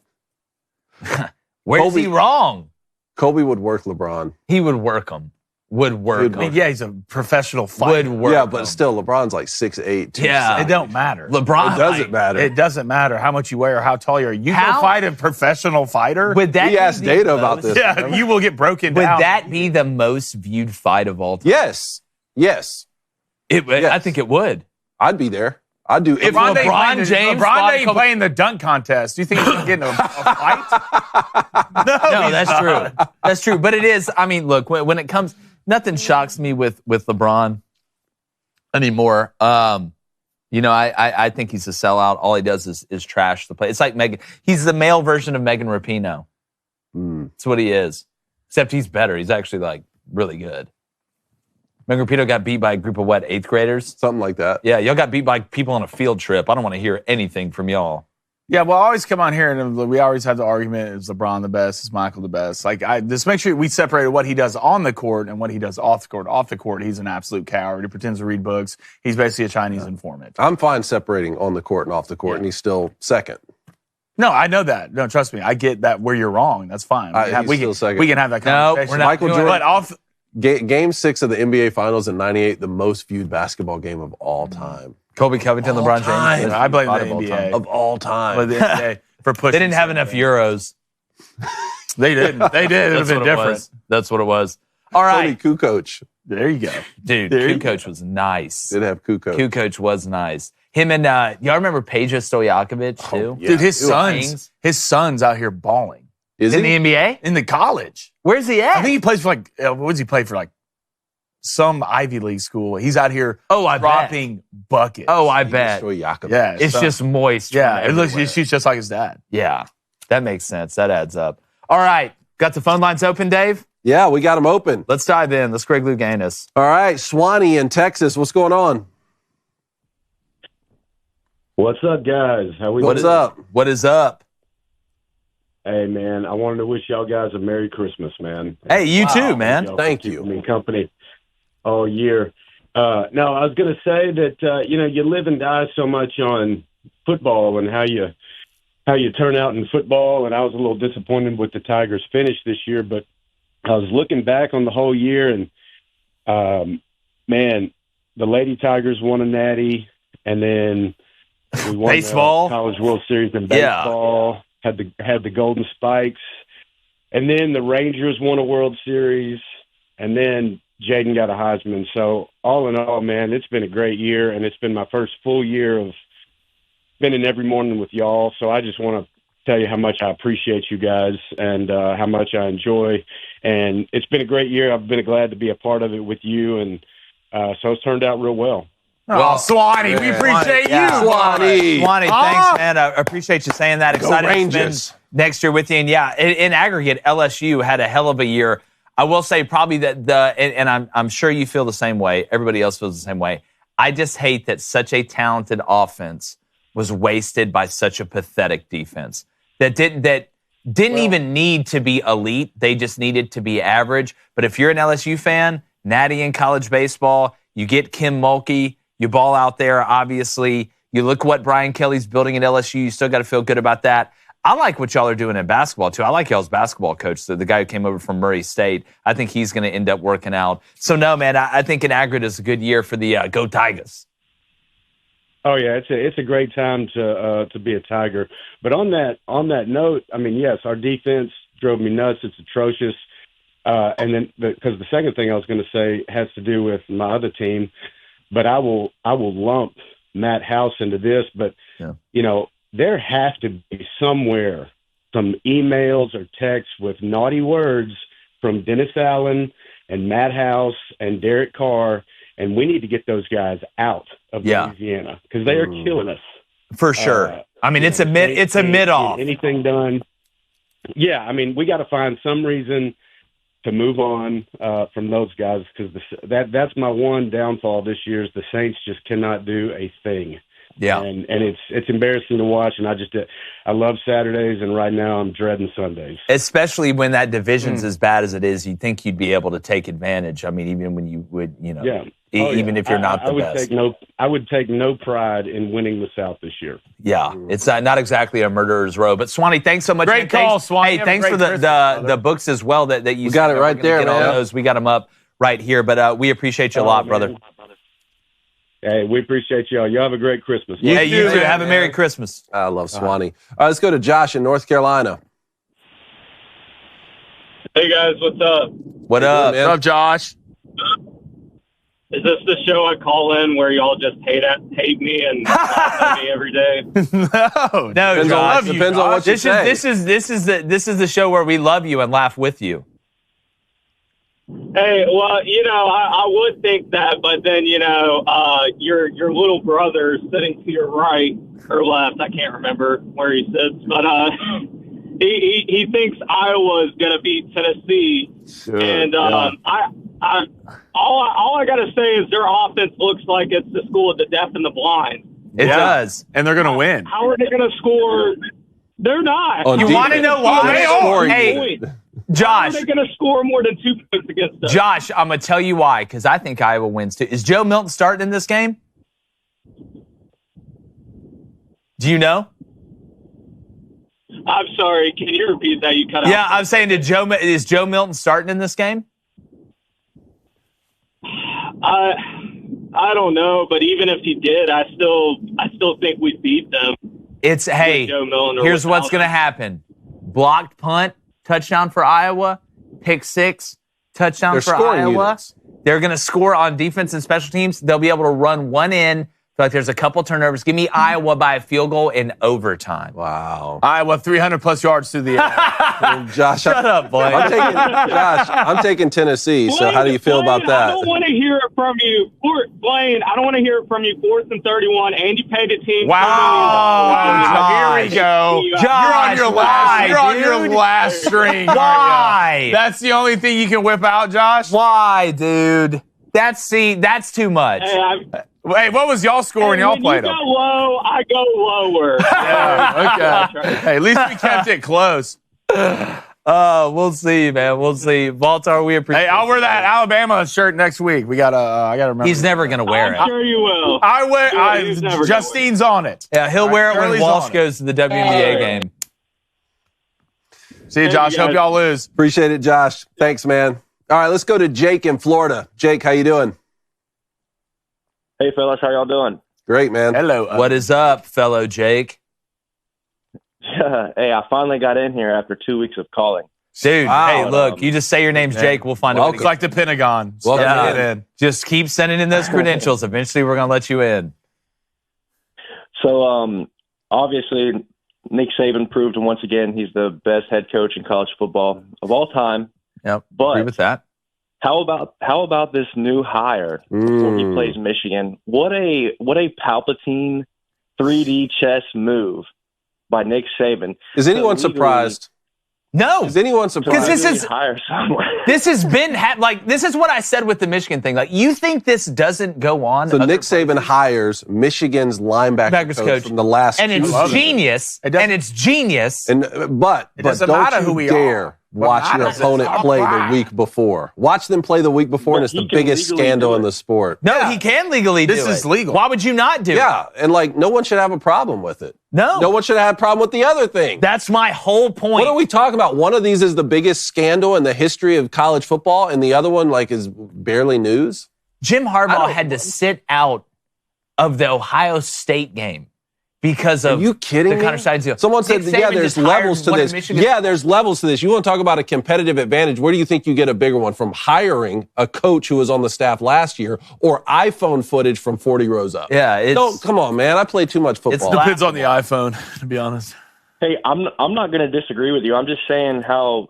S1: Where's he wrong?
S2: Colby would work LeBron.
S1: He would work him. Would work him.
S3: Yeah, he's a professional fighter.
S1: Would work
S2: Yeah, but
S1: him.
S2: still, LeBron's like 6'8".
S1: Yeah.
S3: It don't matter.
S1: LeBron.
S2: It doesn't matter.
S3: It doesn't matter how much you weigh or how tall you are. You
S1: How?
S3: go fight a professional fighter.
S1: Would that
S2: We asked
S1: be the
S2: Data about
S1: most-
S2: this.
S3: yeah, you will get broken
S1: Would
S3: down.
S1: that be the most viewed fight of all time?
S2: Yes.
S1: I think it would.
S2: I'd be there. I'd do
S1: If
S3: LeBron ain't
S1: LeBron
S3: playing-
S1: James
S3: LeBron
S1: fought
S3: ain't
S1: Kobe-
S3: playing the dunk contest. Do you think he's getting a fight?
S1: No,
S3: he's
S1: that's
S3: not.
S1: true. That's true. But it is, I mean, look, when it comes, nothing shocks me with LeBron anymore. I think he's a sellout. All he does is trash the play. It's like Megan. He's the male version of Megan Rapinoe. That's what he is. Except he's better. He's actually like really good. Megan Rapinoe got beat by a group of 8th graders?
S2: something like that.
S1: Yeah, y'all got beat by people on a field trip. I don't want to hear anything from y'all.
S3: Yeah, well, I always come on here and we always have the argument: is LeBron the best? Is Michael the best? Like, just make sure we separate what he does on the court and what he does off the court. Off the court, he's an absolute coward. He pretends to read books. He's basically a Chinese informant.
S2: I'm fine separating on the court and off the court, and he's still second.
S3: No, I know that. No, trust me, I get that where you're wrong. That's fine.
S2: He's still second.
S3: We can have that
S1: No,
S3: conversation.
S1: we're not
S2: Michael
S1: doing
S2: Jordan-
S1: it.
S3: But off.
S2: Game 6 of the NBA Finals in '98, the most viewed basketball game of all time.
S1: Kobe Covington, LeBron
S2: time.
S1: James.
S3: I blame the
S1: Of all
S3: NBA.
S1: time.
S2: Of all time.
S3: But the NBA for pushing.
S1: They didn't have enough Euros.
S3: They didn't. They did. It would have been different.
S1: That's what it was. All
S2: Tony
S1: right.
S2: Kukoc
S3: There you go.
S1: Dude,
S3: There you
S1: Kukoc was nice.
S2: did have Kukoc.
S1: Kukoc was nice. Him and, y'all remember Peja Stojakovic, too?
S2: yeah.
S3: Dude, his
S1: Wings.
S3: son's out here balling
S2: Is
S1: In
S2: he?
S1: the NBA?
S3: in the college.
S1: Where's he at?
S3: I think he plays for like, what does he play for? Like some Ivy League school. He's out here
S1: I bet.
S3: dropping buckets.
S1: Oh, I bet.
S2: Stojakovic.
S3: yeah.
S1: It's
S3: so-
S1: just moist.
S3: yeah.
S1: from
S3: It looks.
S1: everywhere.
S3: He shoots just like his dad.
S1: Yeah, that makes sense. That adds up. All right. Got the phone lines open, Dave?
S2: Yeah, we got him open.
S1: Let's dive in. Let's Greg Louganis.
S2: All right, Swanee in Texas. What's going on?
S8: What's up, guys? How we
S2: What's
S8: doing?
S2: up?
S1: What is up?
S8: Hey, man, I wanted to wish y'all guys a Merry Christmas, man.
S1: Hey, you too, man.
S8: Y'all
S2: Thank
S8: for keeping
S2: you.
S8: me company all year. No, I was going to say that you live and die so much on football and how you turn out in football, and I was a little disappointed with the Tigers' finish this year, but I was looking back on the whole year, and man, the Lady Tigers won a Natty, and then we won
S1: Baseball.
S8: the College World Series in
S1: Yeah.
S8: baseball. Had the Golden Spikes, and then the Rangers won a World Series, and then Jaden got a Heisman. So all in all, man, it's been a great year, and it's been my first full year of spending every morning with y'all. So I just want to tell you how much I appreciate you guys and how much I enjoy. And it's been a great year. I've been glad to be a part of it with you, and so it's turned out real well.
S3: Well, Swanee, we appreciate
S1: Yeah.
S3: you.
S2: Swanee.
S1: Swanee,
S3: Ah!
S1: thanks, man. I appreciate you saying that. Excited to
S2: Rangers.
S1: spend next year with you. And yeah, in aggregate, LSU had a hell of a year. I will say probably that and I'm sure you feel the same way. Everybody else feels the same way. I just hate that such a talented offense was wasted by such a pathetic defense that didn't even need to be elite. They just needed to be average. But if you're an LSU fan, natty in college baseball, you get Kim Mulkey, you ball out there, obviously. You look what Brian Kelly's building at LSU. You still got to feel good about that. I like what y'all are doing in basketball, too. I like y'all's basketball coach, the guy who came over from Murray State. I think he's going to end up working out. So, no, man, I think in aggregate it's a good year for the Go Tigers.
S8: Oh yeah, it's a great time to be a Tiger. But on that note, I mean, yes, our defense drove me nuts. It's atrocious. And then because the second thing I was going to say has to do with my other team, but I will lump Matt House into this. But there has to be somewhere some emails or texts with naughty words from Dennis Allen and Matt House and Derek Carr, and we need to get those guys out of Louisiana because they are killing us.
S1: For sure. I mean, it's a mid-off.
S8: Anything done. Yeah, I mean, we got to find some reason to move on from those guys because that's my one downfall this year is the Saints just cannot do a thing.
S1: Yeah,
S8: and it's embarrassing to watch, and I love Saturdays, and right now I'm dreading Sundays.
S1: Especially when that division's as bad as it is, you'd think you'd be able to take advantage. I mean, even when you would, even if you're not the best.
S8: I would take no pride in winning the South this year.
S1: Yeah, it's not exactly a murderer's row. But Swanee, thanks so much.
S3: Great call, Swanee.
S1: Hey, thanks for the books as well that you
S2: got it right there,
S1: man. All those. We got them up right here. But we appreciate you a lot, brother.
S8: Hey, we appreciate y'all. Y'all have a great Christmas.
S1: Yeah, you too. Have a Merry Christmas.
S2: I love Swanee. All right, let's go to Josh in North Carolina.
S9: Hey, guys. What's up?
S1: What up?
S3: What's up, Josh?
S9: Is this the show I call in where y'all just hate me and laugh at me every day?
S1: No, Josh.
S2: Depends on what you say.
S1: This is the show where we love you and laugh with you.
S9: Hey, well, I would think that, but then, your little brother sitting to your right or left, I can't remember where he sits, but he thinks Iowa is going to beat Tennessee.
S2: Sure,
S9: and all I got to say is their offense looks like it's the school of the deaf and the blind.
S1: It does.
S3: And they're going to win.
S9: How are they going to score? They're not.
S2: On
S1: you want to know why? Hey, Josh.
S9: How are they going to score more than 2 points against us?
S1: Josh, I'm going to tell you why, because I think Iowa wins too. Is Joe Milton starting in this game? Do you know?
S9: I'm sorry. Can you repeat that? You cut out.
S1: Yeah, I'm saying, is Joe Milton starting in this game?
S9: I don't know, but even if he did, I still think we beat them.
S1: It's
S9: Joe Milton or
S1: here's what's going to happen: blocked punt, touchdown for Iowa, pick six, touchdown for Iowa.
S2: Units.
S1: They're going to score on defense and special teams. They'll be able to run one in. Feel like there's a couple turnovers. Give me Iowa by a field goal in overtime.
S2: Wow.
S3: Iowa 300+ yards through the air.
S2: Josh,
S1: Shut up, Blaine.
S2: I'm taking Tennessee. So how do you feel about that?
S9: I don't want to hear it from you, Blaine. I don't want to hear it from you. 4th and 31, and you paid the team.
S3: Wow. Here we go.
S1: Josh,
S3: you're on your last string.
S1: Why?
S3: That's the only thing you can whip out, Josh?
S1: Why, dude? That's too much.
S3: Hey, what was y'all score when y'all played them?
S9: When you go low, I go lower.
S3: Yeah, okay. Hey, at least we kept it close.
S1: We'll see, man. We'll see. Baltar, we appreciate it.
S3: Hey, I'll wear that Alabama shirt next week. I gotta remember.
S1: He's never going to wear it.
S9: I'm sure you will.
S3: Justine's on it.
S1: Yeah, he'll wear it when
S3: Shirley's
S1: Walsh
S3: on it.
S1: goes to the WNBA game.
S3: See you, Josh. Hope y'all lose.
S2: Appreciate it, Josh. Thanks, man. All right, let's go to Jake in Florida. Jake, how you doing?
S10: Hey, fellas, how y'all doing?
S2: Great, man.
S3: Hello.
S1: What is up, fellow Jake?
S10: Hey, I finally got in here after 2 weeks of calling.
S1: Dude,
S2: Wow.
S1: hey, look, you just say your name's Jake, we'll find a way to
S3: It's like the Pentagon.
S2: Welcome
S1: Yeah.
S3: Get in.
S1: Just keep sending in those credentials. Eventually, we're going to let you in.
S10: So, obviously, Nick Saban proved once again he's the best head coach in college football of all time.
S1: Yep,
S10: But
S1: agree with that.
S10: How about this new hire before he plays Michigan? What a Palpatine 3D chess move by Nick Saban.
S2: Is anyone surprised?
S1: No.
S2: Is anyone surprised?
S1: Because
S10: hire someone.
S1: this has been this is what I said with the Michigan thing. Like, you think this doesn't go on?
S2: So Nick Saban hires Michigan's linebacker coach from the last
S1: and it's
S2: 2 seasons.
S1: genius. And it's genius.
S2: But
S3: doesn't
S2: don't
S3: matter
S2: you
S3: who we
S2: dare
S3: are.
S2: watch your opponent play the week before. Watch them play the week before, and it's the biggest scandal in the sport.
S1: No, he can legally do it.
S3: This is legal.
S1: Why would you not do it?
S2: Yeah, and no one should have a problem with it.
S1: No.
S2: No one should have a problem with the other thing.
S1: That's my whole point.
S2: What are we talking about? One of these is the biggest scandal in the history of college football, and the other one is barely news.
S1: Jim Harbaugh had to sit out of the Ohio State game because
S2: Are
S1: of
S2: you kidding
S1: the
S2: me?
S1: Connor Stalions deal.
S2: Someone said,
S1: Nick
S2: yeah,
S1: Saban
S2: there's
S1: just hired
S2: levels to
S1: one of
S2: this.
S1: Michigan-
S2: Yeah, there's levels to this. You want to talk about a competitive advantage? Where do you think you get a bigger one? From hiring a coach who was on the staff last year or iPhone footage from 40 rows up?
S1: Yeah,
S2: No, come on, man. I play too much football.
S3: Depends on the iPhone, to be honest.
S10: Hey, I'm not going to disagree with you. I'm just saying how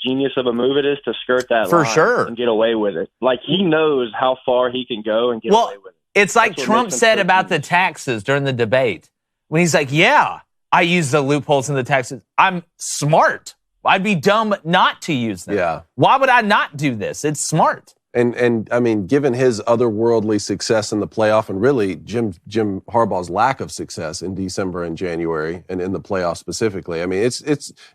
S10: genius of a move it is to skirt that
S1: For
S10: line
S1: sure.
S10: and get away with it. Like, he knows how far he can go and get
S1: Well,
S10: away with it.
S1: it's like
S10: That's what
S1: Trump
S10: makes him
S1: said
S10: so
S1: about the taxes during the debate. When he's like, yeah, I use the loopholes in the taxes. I'm smart. I'd be dumb not to use them.
S2: Yeah.
S1: Why would I not do this? It's smart.
S2: And I mean, given his otherworldly success in the playoff and really Jim Harbaugh's lack of success in December and January and in the playoff specifically, I mean, it's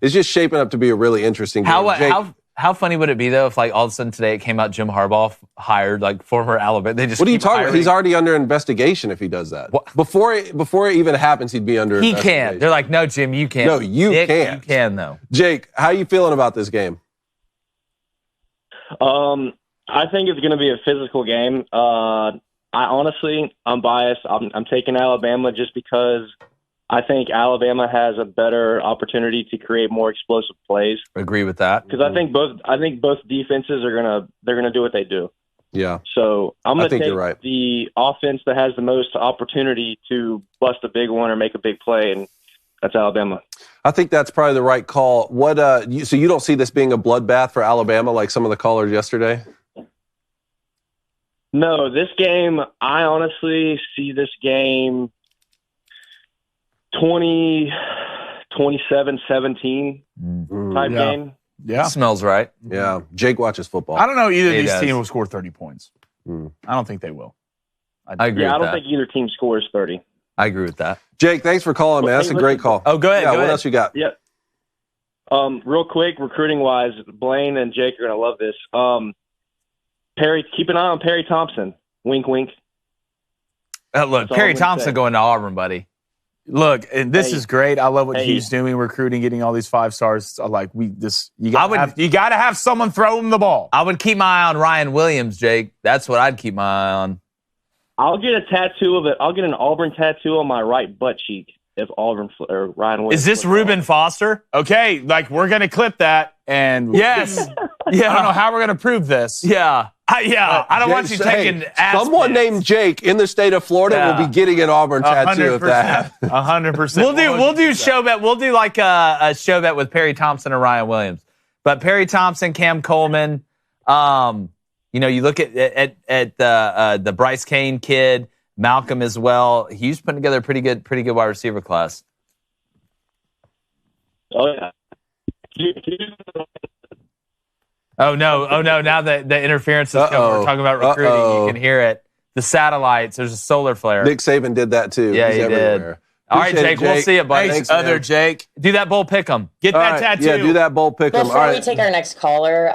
S2: just shaping up to be a really interesting game. Jake,
S1: How funny would it be, though, if, all of a sudden today it came out Jim Harbaugh hired, former Alabama. They just
S2: what are you
S1: keep
S2: talking about?
S1: hiring.
S2: He's already under investigation if he does that.
S1: What?
S2: Before it even happens, he'd be under
S1: He
S2: investigation.
S1: can't. They're like, no, Jim, you can't.
S2: No, you
S1: Nick,
S2: can't.
S1: You can, though.
S2: Jake, how are you feeling about this game?
S10: I think it's going to be a physical game. I'm biased. I'm taking Alabama just because I think Alabama has a better opportunity to create more explosive plays.
S1: Agree with that.
S10: Because I think both defenses are gonna do what they do.
S2: Yeah.
S10: So I'm
S2: I
S10: gonna
S2: think
S10: take
S2: you're right.
S10: the offense that has the most opportunity to bust a big one or make a big play, and that's Alabama.
S2: I think that's probably the right call. So you don't see this being a bloodbath for Alabama like some of the callers yesterday?
S10: No, this game, I honestly see this game 27-17 type
S3: Yeah.
S10: game.
S3: Yeah.
S1: Smells right.
S2: Yeah. Jake watches football.
S3: I don't know either of
S1: He
S3: these
S1: does.
S3: teams will score 30 points.
S2: Hmm.
S3: I don't think they will.
S1: I agree
S10: Yeah, I
S1: with
S10: don't
S1: that.
S10: think either team scores 30.
S1: I agree with that.
S2: Jake, thanks for calling, man. That's a great call.
S1: Oh, go ahead.
S2: Yeah,
S1: go
S2: what
S1: ahead.
S2: else you got?
S10: Yeah. Real quick, recruiting-wise, Blaine and Jake are going to love this. Perry, keep an eye on Perry Thompson. Wink, wink.
S1: Look,
S10: That's all
S1: Perry
S10: I'm gonna
S1: Thompson
S10: say.
S1: going to Auburn, buddy.
S3: Look, and this
S10: Hey.
S3: is great. I love what
S10: Hey.
S3: he's doing, recruiting, getting all these 5 stars. You
S1: I would-
S3: got to have someone throw him the ball.
S1: I would keep my eye on Ryan Williams, Jake. That's what I'd keep my eye on.
S10: I'll get a tattoo of it. I'll get an Auburn tattoo on my right butt cheek if Auburn or Ryan Williams.
S1: Is this
S10: flips
S1: Reuben Foster?
S3: Okay, we're going to clip that. And
S1: Yes.
S3: I don't know how we're going to prove this.
S1: Yeah. I don't want you
S2: Jake,
S1: taking ass
S2: someone
S1: pics.
S2: named Jake in the state of Florida
S1: Yeah.
S2: will be getting an Auburn tattoo if that happens.
S3: 100%.
S1: We'll do show bet. We'll do like a show bet with Perry Thompson and Ryan Williams. But Perry Thompson, Cam Coleman, you look at the Bryce Kane kid, Malcolm as well. He's putting together a pretty good wide receiver class.
S10: Oh yeah.
S1: Oh no! Now the interference is coming. We're talking about recruiting. You can hear it. The satellites. There's a solar flare.
S2: Nick Saban did that too.
S1: Yeah,
S2: He's
S1: he did.
S2: everywhere.
S1: All right,
S2: Appreciate it,
S1: Jake. We'll see you, buddy.
S2: Thanks,
S3: Other
S2: man.
S3: Jake.
S1: Do that bull pick 'em. Get
S2: All
S1: that
S2: right,
S1: tattoo.
S2: Yeah, do that bowl pick 'em. All
S4: Before we
S2: right.
S4: take our next caller,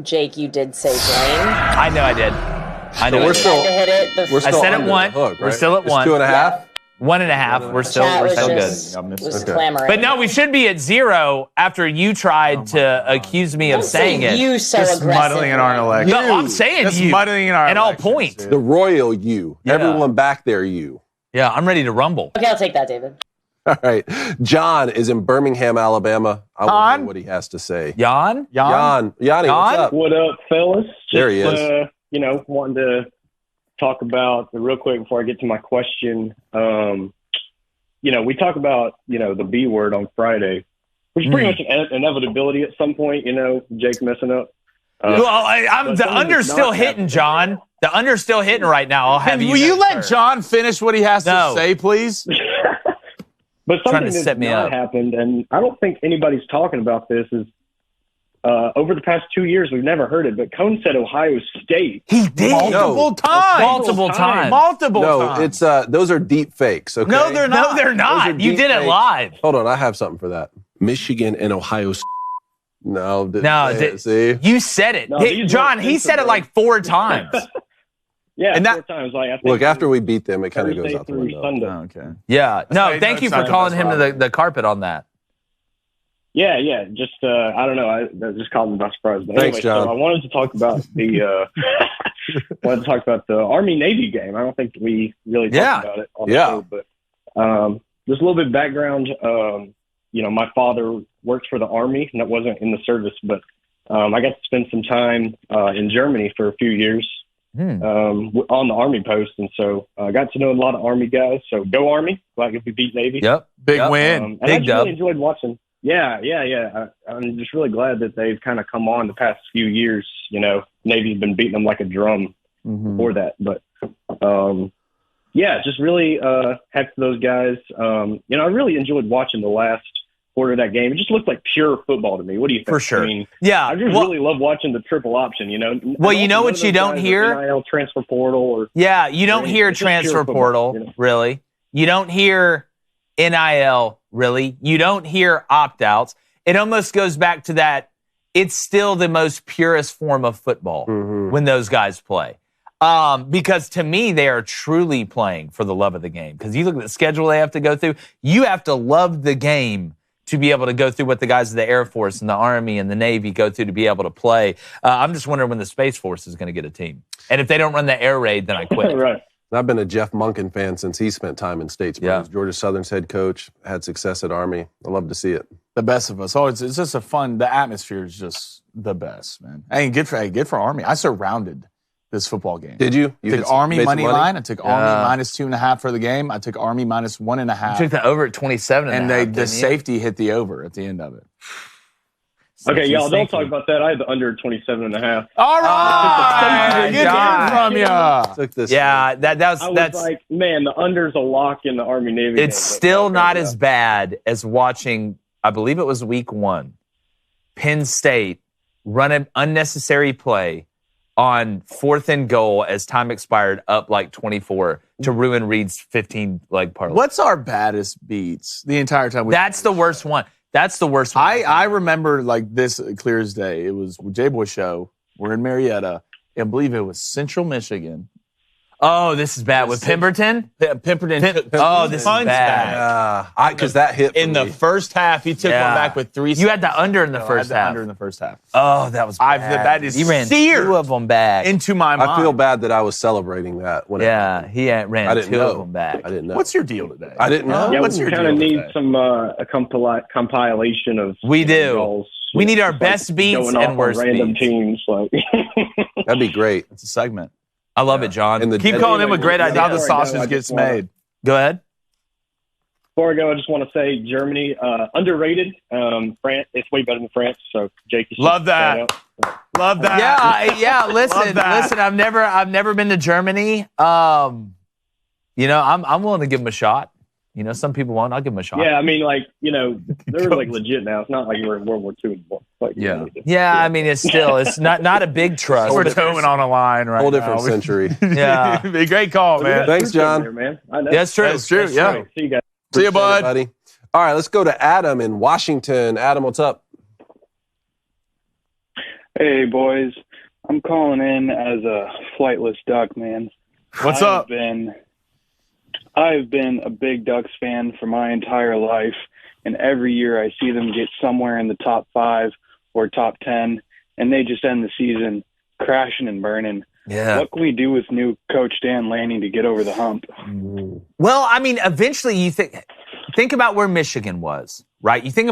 S4: Jake, you did say Blaine.
S1: I know I did. I know.
S2: we're
S1: I did.
S2: still-
S4: Had to hit it. The
S2: We're
S1: I
S2: still
S1: said it
S2: under
S1: one.
S2: the hook,
S1: We're
S2: right?
S1: still at
S2: It's
S1: one.
S2: 2.5.
S1: 1.5. We're still
S4: chat was
S1: good.
S4: just was
S2: Okay.
S4: clamoring.
S1: But no, we should be at 0 after you tried to accuse me of
S4: Don't say
S1: saying it.
S4: you so
S3: Just
S4: aggressive.
S3: muddling in our election.
S1: No, I'm saying
S3: Just
S1: you.
S3: muddling in our
S1: At all
S3: elections,
S1: points.
S3: dude.
S2: The royal you.
S1: Yeah.
S2: Everyone back there, you.
S1: Yeah, I'm ready to rumble.
S4: Okay, I'll take that, David.
S2: All right. John is in Birmingham, Alabama. I want to
S3: John?
S2: hear what he has to say.
S1: Jan?
S2: Yanni, what's
S1: Jan?
S2: up?
S11: What up, fellas?
S2: There he is.
S11: Wanting to talk about real quick before I get to my question. We talk about the B word on Friday, which is pretty much an inevitability at some point. Jake messing up.
S1: Well, I'm
S11: but
S1: the
S11: something
S1: under's
S11: does
S1: still
S11: not
S1: hitting,
S11: happen.
S1: John. The under's still hitting right now. I'll have you.
S3: Will you
S1: know,
S3: let
S1: sir.
S3: John finish what he has
S1: No.
S3: to say, please?
S11: But
S1: Trying
S11: something
S1: to
S11: that's
S1: set me
S11: not
S1: up.
S11: happened, and I don't think anybody's talking about this, is over the past 2 years we've never heard it, but Cone said Ohio State.
S1: He did.
S3: Multiple times.
S1: Multiple times.
S3: Multiple
S2: No,
S3: times.
S2: it's those are deep fakes. Okay.
S3: No, they're
S1: No,
S3: not.
S1: they're
S2: Those are
S1: not. You
S2: deep
S1: did it
S2: fakes.
S1: live.
S2: Hold on, I have something for that. Michigan and Ohio. No, see.
S1: You said it.
S11: No,
S1: Hey,
S11: these
S1: John,
S11: were
S1: he said it
S11: sensible.
S1: like 4 times.
S11: Yeah,
S3: And
S11: 4 times. Like, I think
S2: Look, after we beat them, it kind of goes
S11: Thursday
S2: out the
S11: through
S2: window.
S11: Sunday.
S3: Oh, okay.
S1: Yeah. No,
S3: Okay,
S1: thank
S3: no,
S1: you
S3: it's
S1: for
S3: not
S1: calling
S3: the
S1: him
S3: best
S1: to the carpet on that.
S11: Yeah. Just I don't know. That just caught me by surprise. But
S2: Thanks,
S11: anyway,
S2: John.
S11: So I wanted to talk about the Army Navy game. I don't think we really talked about it on the
S2: Yeah.
S11: show, but Just a little bit of background. My father worked for the Army, and that wasn't in the service, but I got to spend some time in Germany for a few years on the Army post, and so I got to know a lot of Army guys. So go Army! Glad we beat Navy.
S1: Yep,
S3: big win,
S11: and
S1: big
S11: I just
S1: dub.
S11: really enjoyed watching. Yeah. I'm just really glad that they've kind of come on the past few years. Navy's been beating them like a drum before that, but just really happy for those guys. I really enjoyed watching the last quarter of that game. It just looked like pure football to me. What do you think?
S1: For sure.
S11: I mean,
S1: yeah.
S11: I just really love watching the triple option.
S1: Well, you know what you don't hear?
S11: NIL transfer portal or
S1: you don't hear transfer portal really. You don't hear NIL really. You don't hear opt-outs. It almost goes back to that. It's still the most purest form of football when those guys play. Because to me, they are truly playing for the love of the game. Because you look at the schedule they have to go through, you have to love the game to be able to go through what the guys of the Air Force and the Army and the Navy go through to be able to play. I'm just wondering when the Space Force is going to get a team. And if they don't run the air raid, then I quit.
S11: Right.
S2: I've been a Jeff Monken fan since he spent time in Statesboro.
S1: Yeah.
S2: Georgia Southern's head coach, had success at Army. I love to see it.
S3: The best of us. Oh, it's just a fun. The atmosphere is just the best, man. Hey, good for Army. I surrounded this football game.
S2: Did you?
S3: I took Army money line. I took Army -2.5 for the game. I took Army -1.5.
S1: You took the over at 27
S3: and the safety hit the over at the end of it.
S11: Okay, y'all, don't talk about that. I had the under 27.5.
S3: All right, good game from you.
S2: Took this.
S1: Yeah, that's
S11: like, man, the under's a lock in the Army Navy.
S1: It's still not as bad as watching. I believe it was week 1. Penn State run an unnecessary play on 4th and goal as time expired, up like 24 to ruin Reed's 15 leg parlay.
S3: What's our baddest beats the entire time?
S1: That's the worst one. That's the worst one.
S3: I remember like this clear as day. It was J-Boy show. We're in Marietta. I believe it was Central Michigan.
S1: Oh, this is bad. With Pemberton?
S3: Pemberton.
S1: Oh, this is bad.
S2: Because that hit
S3: in the first half. He took one back with 3 seconds.
S1: You had the under in the first half.
S3: Under in the first half.
S1: Oh, that was bad.
S3: That is
S1: he ran
S3: seared
S1: 2 of them back
S3: into my mind.
S2: I feel bad that I was celebrating that. When
S1: he ran 2 of them back.
S2: I didn't know.
S3: What's your deal today?
S2: I didn't know.
S11: Yeah,
S3: What's
S11: we
S3: your
S11: kind of
S3: deal
S11: need
S3: today?
S11: some a compilation of.
S1: We do.
S11: Goals,
S1: we need our
S11: just
S1: best beats
S11: going off
S1: and
S11: on
S1: worst
S11: random
S1: beats.
S11: teams. Like
S2: That'd be great.
S3: It's a segment.
S1: I love it, John.
S3: Keep calling him with great ideas. How the
S11: Before I go,
S3: sausage
S11: I
S3: gets
S11: just wanna-
S3: made.
S1: Go ahead.
S11: Before I go, I just want to say Germany underrated. France, it's way better than France. So Jake, you should
S3: Love that.
S11: shout out.
S3: Love that.
S1: Yeah. Listen,
S3: Love that.
S1: I've never been to Germany. I'm willing to give them a shot. Some people won't. I'll give them a shot.
S11: Yeah, I mean, they're like legit now. It's not like we're in World War II anymore. Like,
S1: Yeah, I mean, it's not a big trust.
S3: We're towing on a line right
S2: Whole
S3: now.
S2: different century.
S1: Yeah.
S3: Be a great call, man.
S2: Thanks, John.
S11: There, man. I know.
S1: That's true.
S3: That's true.
S11: All
S3: Yeah.
S11: right, see you guys.
S3: See you,
S2: Appreciate it,
S3: bud.
S2: buddy. All right, let's go to Adam in Washington. Adam, what's up?
S12: Hey, boys. I'm calling in as a flightless duck, man.
S3: What's up?
S12: I've been a big Ducks fan for my entire life, and every year I see them get somewhere in the top 5 or top 10, and they just end the season crashing and burning.
S1: Yeah.
S12: What can we do with new coach Dan Lanning to get over the hump?
S1: Well, I mean, eventually you think about where Michigan was, right? You think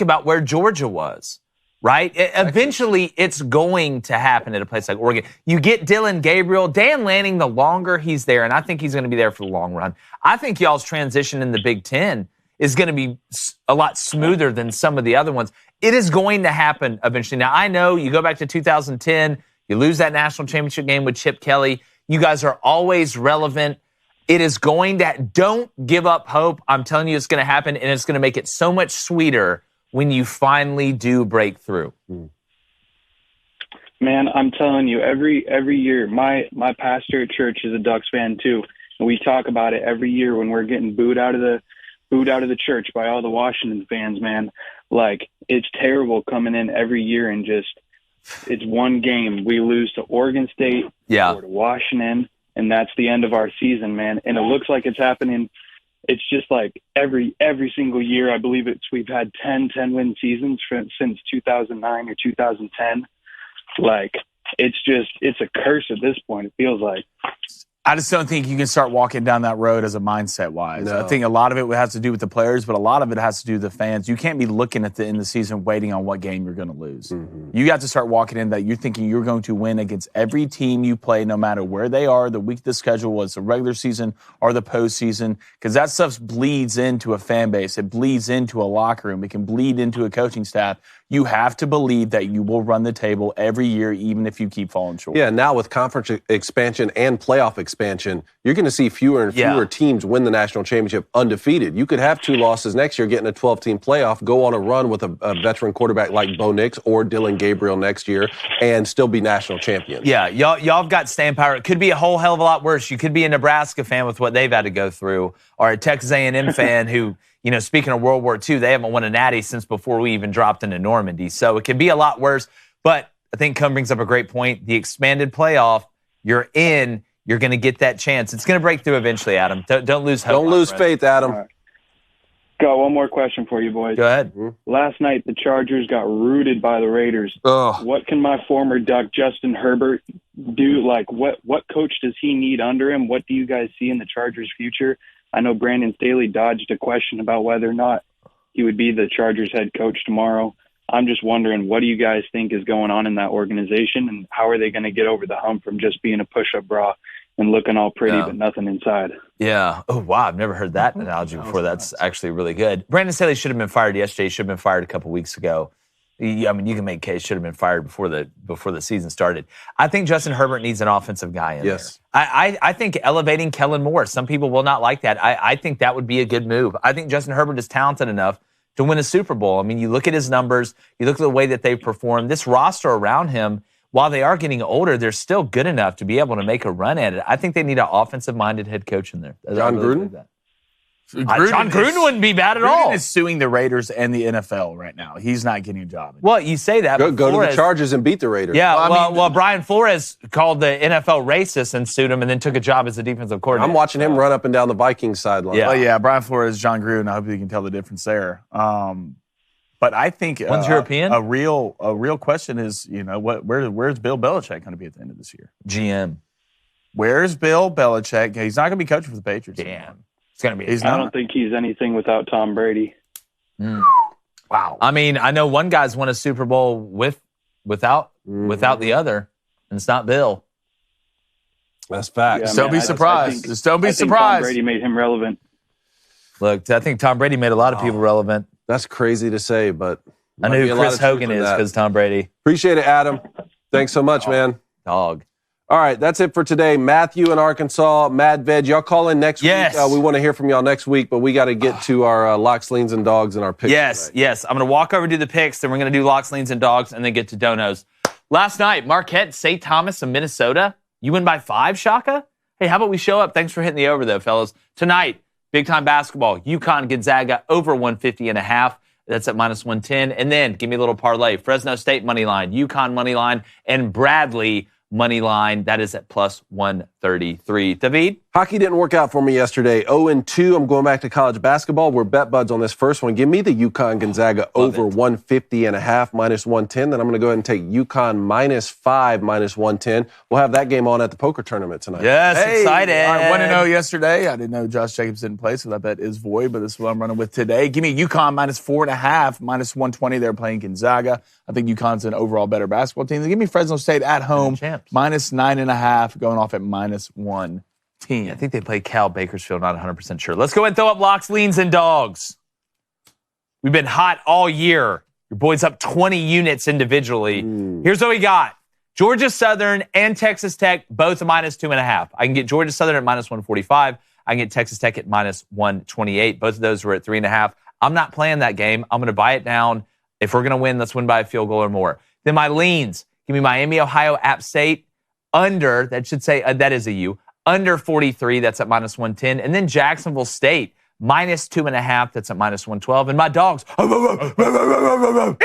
S1: about where Georgia was, right? Eventually it's going to happen at a place like Oregon. You get Dylan Gabriel, Dan Lanning, the longer he's there, and I think he's going to be there for the long run. I think y'all's transition in the Big Ten is going to be a lot smoother than some of the other ones. It is going to happen eventually. Now, I know you go back to 2010, you lose that national championship game with Chip Kelly. You guys are always relevant. It is going to, don't give up hope. I'm telling you it's going to happen, and it's going to make it so much sweeter when you finally do break through.
S12: Man, I'm telling you, every year, my pastor at church is a Ducks fan too, and we talk about it every year when we're getting booed out of the church by all the Washington fans. Man, like it's terrible coming in every year and just it's one game we lose to Oregon State or to Washington, and that's the end of our season, man. And it looks like it's happening. It's just like every single year. I believe we've had 10 win seasons since 2009 or 2010. Like it's a curse at this point. It feels like.
S3: I just don't think you can start walking down that road as a mindset-wise.
S2: No.
S3: I think a lot of it has to do with the players, but a lot of it has to do with the fans. You can't be looking at the end of the season waiting on what game you're going to lose. You got to start walking in that you're thinking you're going to win against every team you play, no matter where they are, the week of the schedule was the regular season or the postseason, because that stuff bleeds into a fan base. It bleeds into a locker room. It can bleed into a coaching staff. You have to believe that you will run the table every year, even if you keep falling short.
S2: Yeah, now with conference expansion and playoff expansion, you're going to see fewer and fewer teams win the national championship undefeated. You could have 2 losses next year, getting a 12-team playoff, go on a run with a veteran quarterback like Bo Nix or Dylan Gabriel next year, and still be national champions.
S1: Yeah, y'all have got staying power. It could be a whole hell of a lot worse. You could be a Nebraska fan with what they've had to go through, or a Texas A&M fan who, you know, speaking of World War II, they haven't won a natty since before we even dropped into Normandy. So it could be a lot worse. But I think Cum brings up a great point. The expanded playoff, you're in, you're going to get that chance. It's going to break through eventually, Adam. Don't lose hope.
S2: Don't lose faith, Adam.
S12: Right. Got one more question for you, boys.
S1: Go ahead.
S12: Last night, the Chargers got rooted by the Raiders. What can my former Duck, Justin Herbert, do? Like, what coach does he need under him? What do you guys see in the Chargers' future? I know Brandon Staley dodged a question about whether or not he would be the Chargers head coach tomorrow. I'm just wondering, what do you guys think is going on in that organization, and how are they going to get over the hump from just being a push-up bra and looking all pretty but nothing inside?
S1: Yeah. Oh, wow. I've never heard that analogy before. That's actually really good. Brandon Staley should have been fired yesterday. He should have been fired a couple weeks ago. I mean, you can make a case should have been fired before the season started. I think Justin Herbert needs an offensive guy in there. I think elevating Kellen Moore, some people will not like that. I think that would be a good move. I think Justin Herbert is talented enough to win a Super Bowl. I mean, you look at his numbers, you look at the way that they've performed. This roster around him, while they are getting older, they're still good enough to be able to make a run at it. I think they need an offensive-minded head coach in there.
S2: John Gruden?
S1: John Gruden wouldn't be bad at all.
S3: Gruden is suing the Raiders and the NFL right now. He's not getting a job.
S1: Well, you say that.
S2: Go to the Chargers and beat the Raiders.
S1: Yeah, well, Brian Flores called the NFL racist and sued him and then took a job as a defensive coordinator.
S2: I'm watching him run up and down the Vikings sideline.
S3: Yeah, yeah, Brian Flores, John Gruden. I hope you can tell the difference there. But I think
S1: one's European.
S3: A real question is, you know, where's Bill Belichick going to be at the end of this year?
S1: GM.
S3: Where's Bill Belichick? He's not going to be coaching for the Patriots.
S1: Damn. It's going to be.
S12: I don't think he's anything without Tom Brady.
S1: Wow. I mean, I know one guy's won a Super Bowl without the other, and it's not Bill.
S2: That's facts.
S3: Just don't be surprised. Just don't be surprised.
S12: Tom Brady made him relevant.
S1: Look, I think Tom Brady made a lot of people relevant.
S2: That's crazy to say, but
S1: I know who Chris Hogan is because Tom Brady.
S2: Appreciate it, Adam. Thanks so much, man.
S1: Dog.
S2: All right, that's it for today. Matthew in Arkansas, Mad Veg, y'all call in next week. We want to hear from y'all next week, but we got to get to our locks, leans, and dogs and our picks.
S1: Yes. I'm going to walk over and do the picks, then we're going to do locks, leans, and dogs, and then get to donos. Last night, Marquette, St. Thomas of Minnesota. You win by 5, Shaka? Hey, how about we show up? Thanks for hitting the over, though, fellas. Tonight, big-time basketball. UConn Gonzaga over 150.5. That's at minus 110. And then, give me a little parlay. Fresno State money line, UConn money line, and Bradley money line. That is at plus 133. David?
S2: Hockey didn't work out for me yesterday. 0-2. I'm going back to college basketball. We're bet buds on this first one. Give me the UConn Gonzaga over 150.5, minus 110. Then I'm going to go ahead and take UConn minus 5, minus 110. We'll have that game on at the poker tournament tonight.
S1: Yes, excited.
S3: I 1-0 yesterday. I didn't know Josh Jacobs didn't play, so that bet is void, but this is what I'm running with today. Give me UConn minus 4.5, minus 120. They're playing Gonzaga. I think UConn's an overall better basketball team. Then give me Fresno State at home, minus 9.5, going off at minus 110.
S1: I think they play Cal Bakersfield, not 100% sure. Let's go and throw up locks, leans, and dogs. We've been hot all year. Your boy's up 20 units individually. Here's what we got. Georgia Southern and Texas Tech, both a minus 2.5. I can get Georgia Southern at minus 145. I can get Texas Tech at minus 128. Both of those were at 3.5. I'm not playing that game. I'm going to buy it down. If we're going to win, let's win by a field goal or more. Then my leans. Give me Miami, Ohio, App State, under, that should say, that is a U, under 43, that's at minus 110. And then Jacksonville State, minus 2.5, that's at minus 112. And my dogs,
S2: oh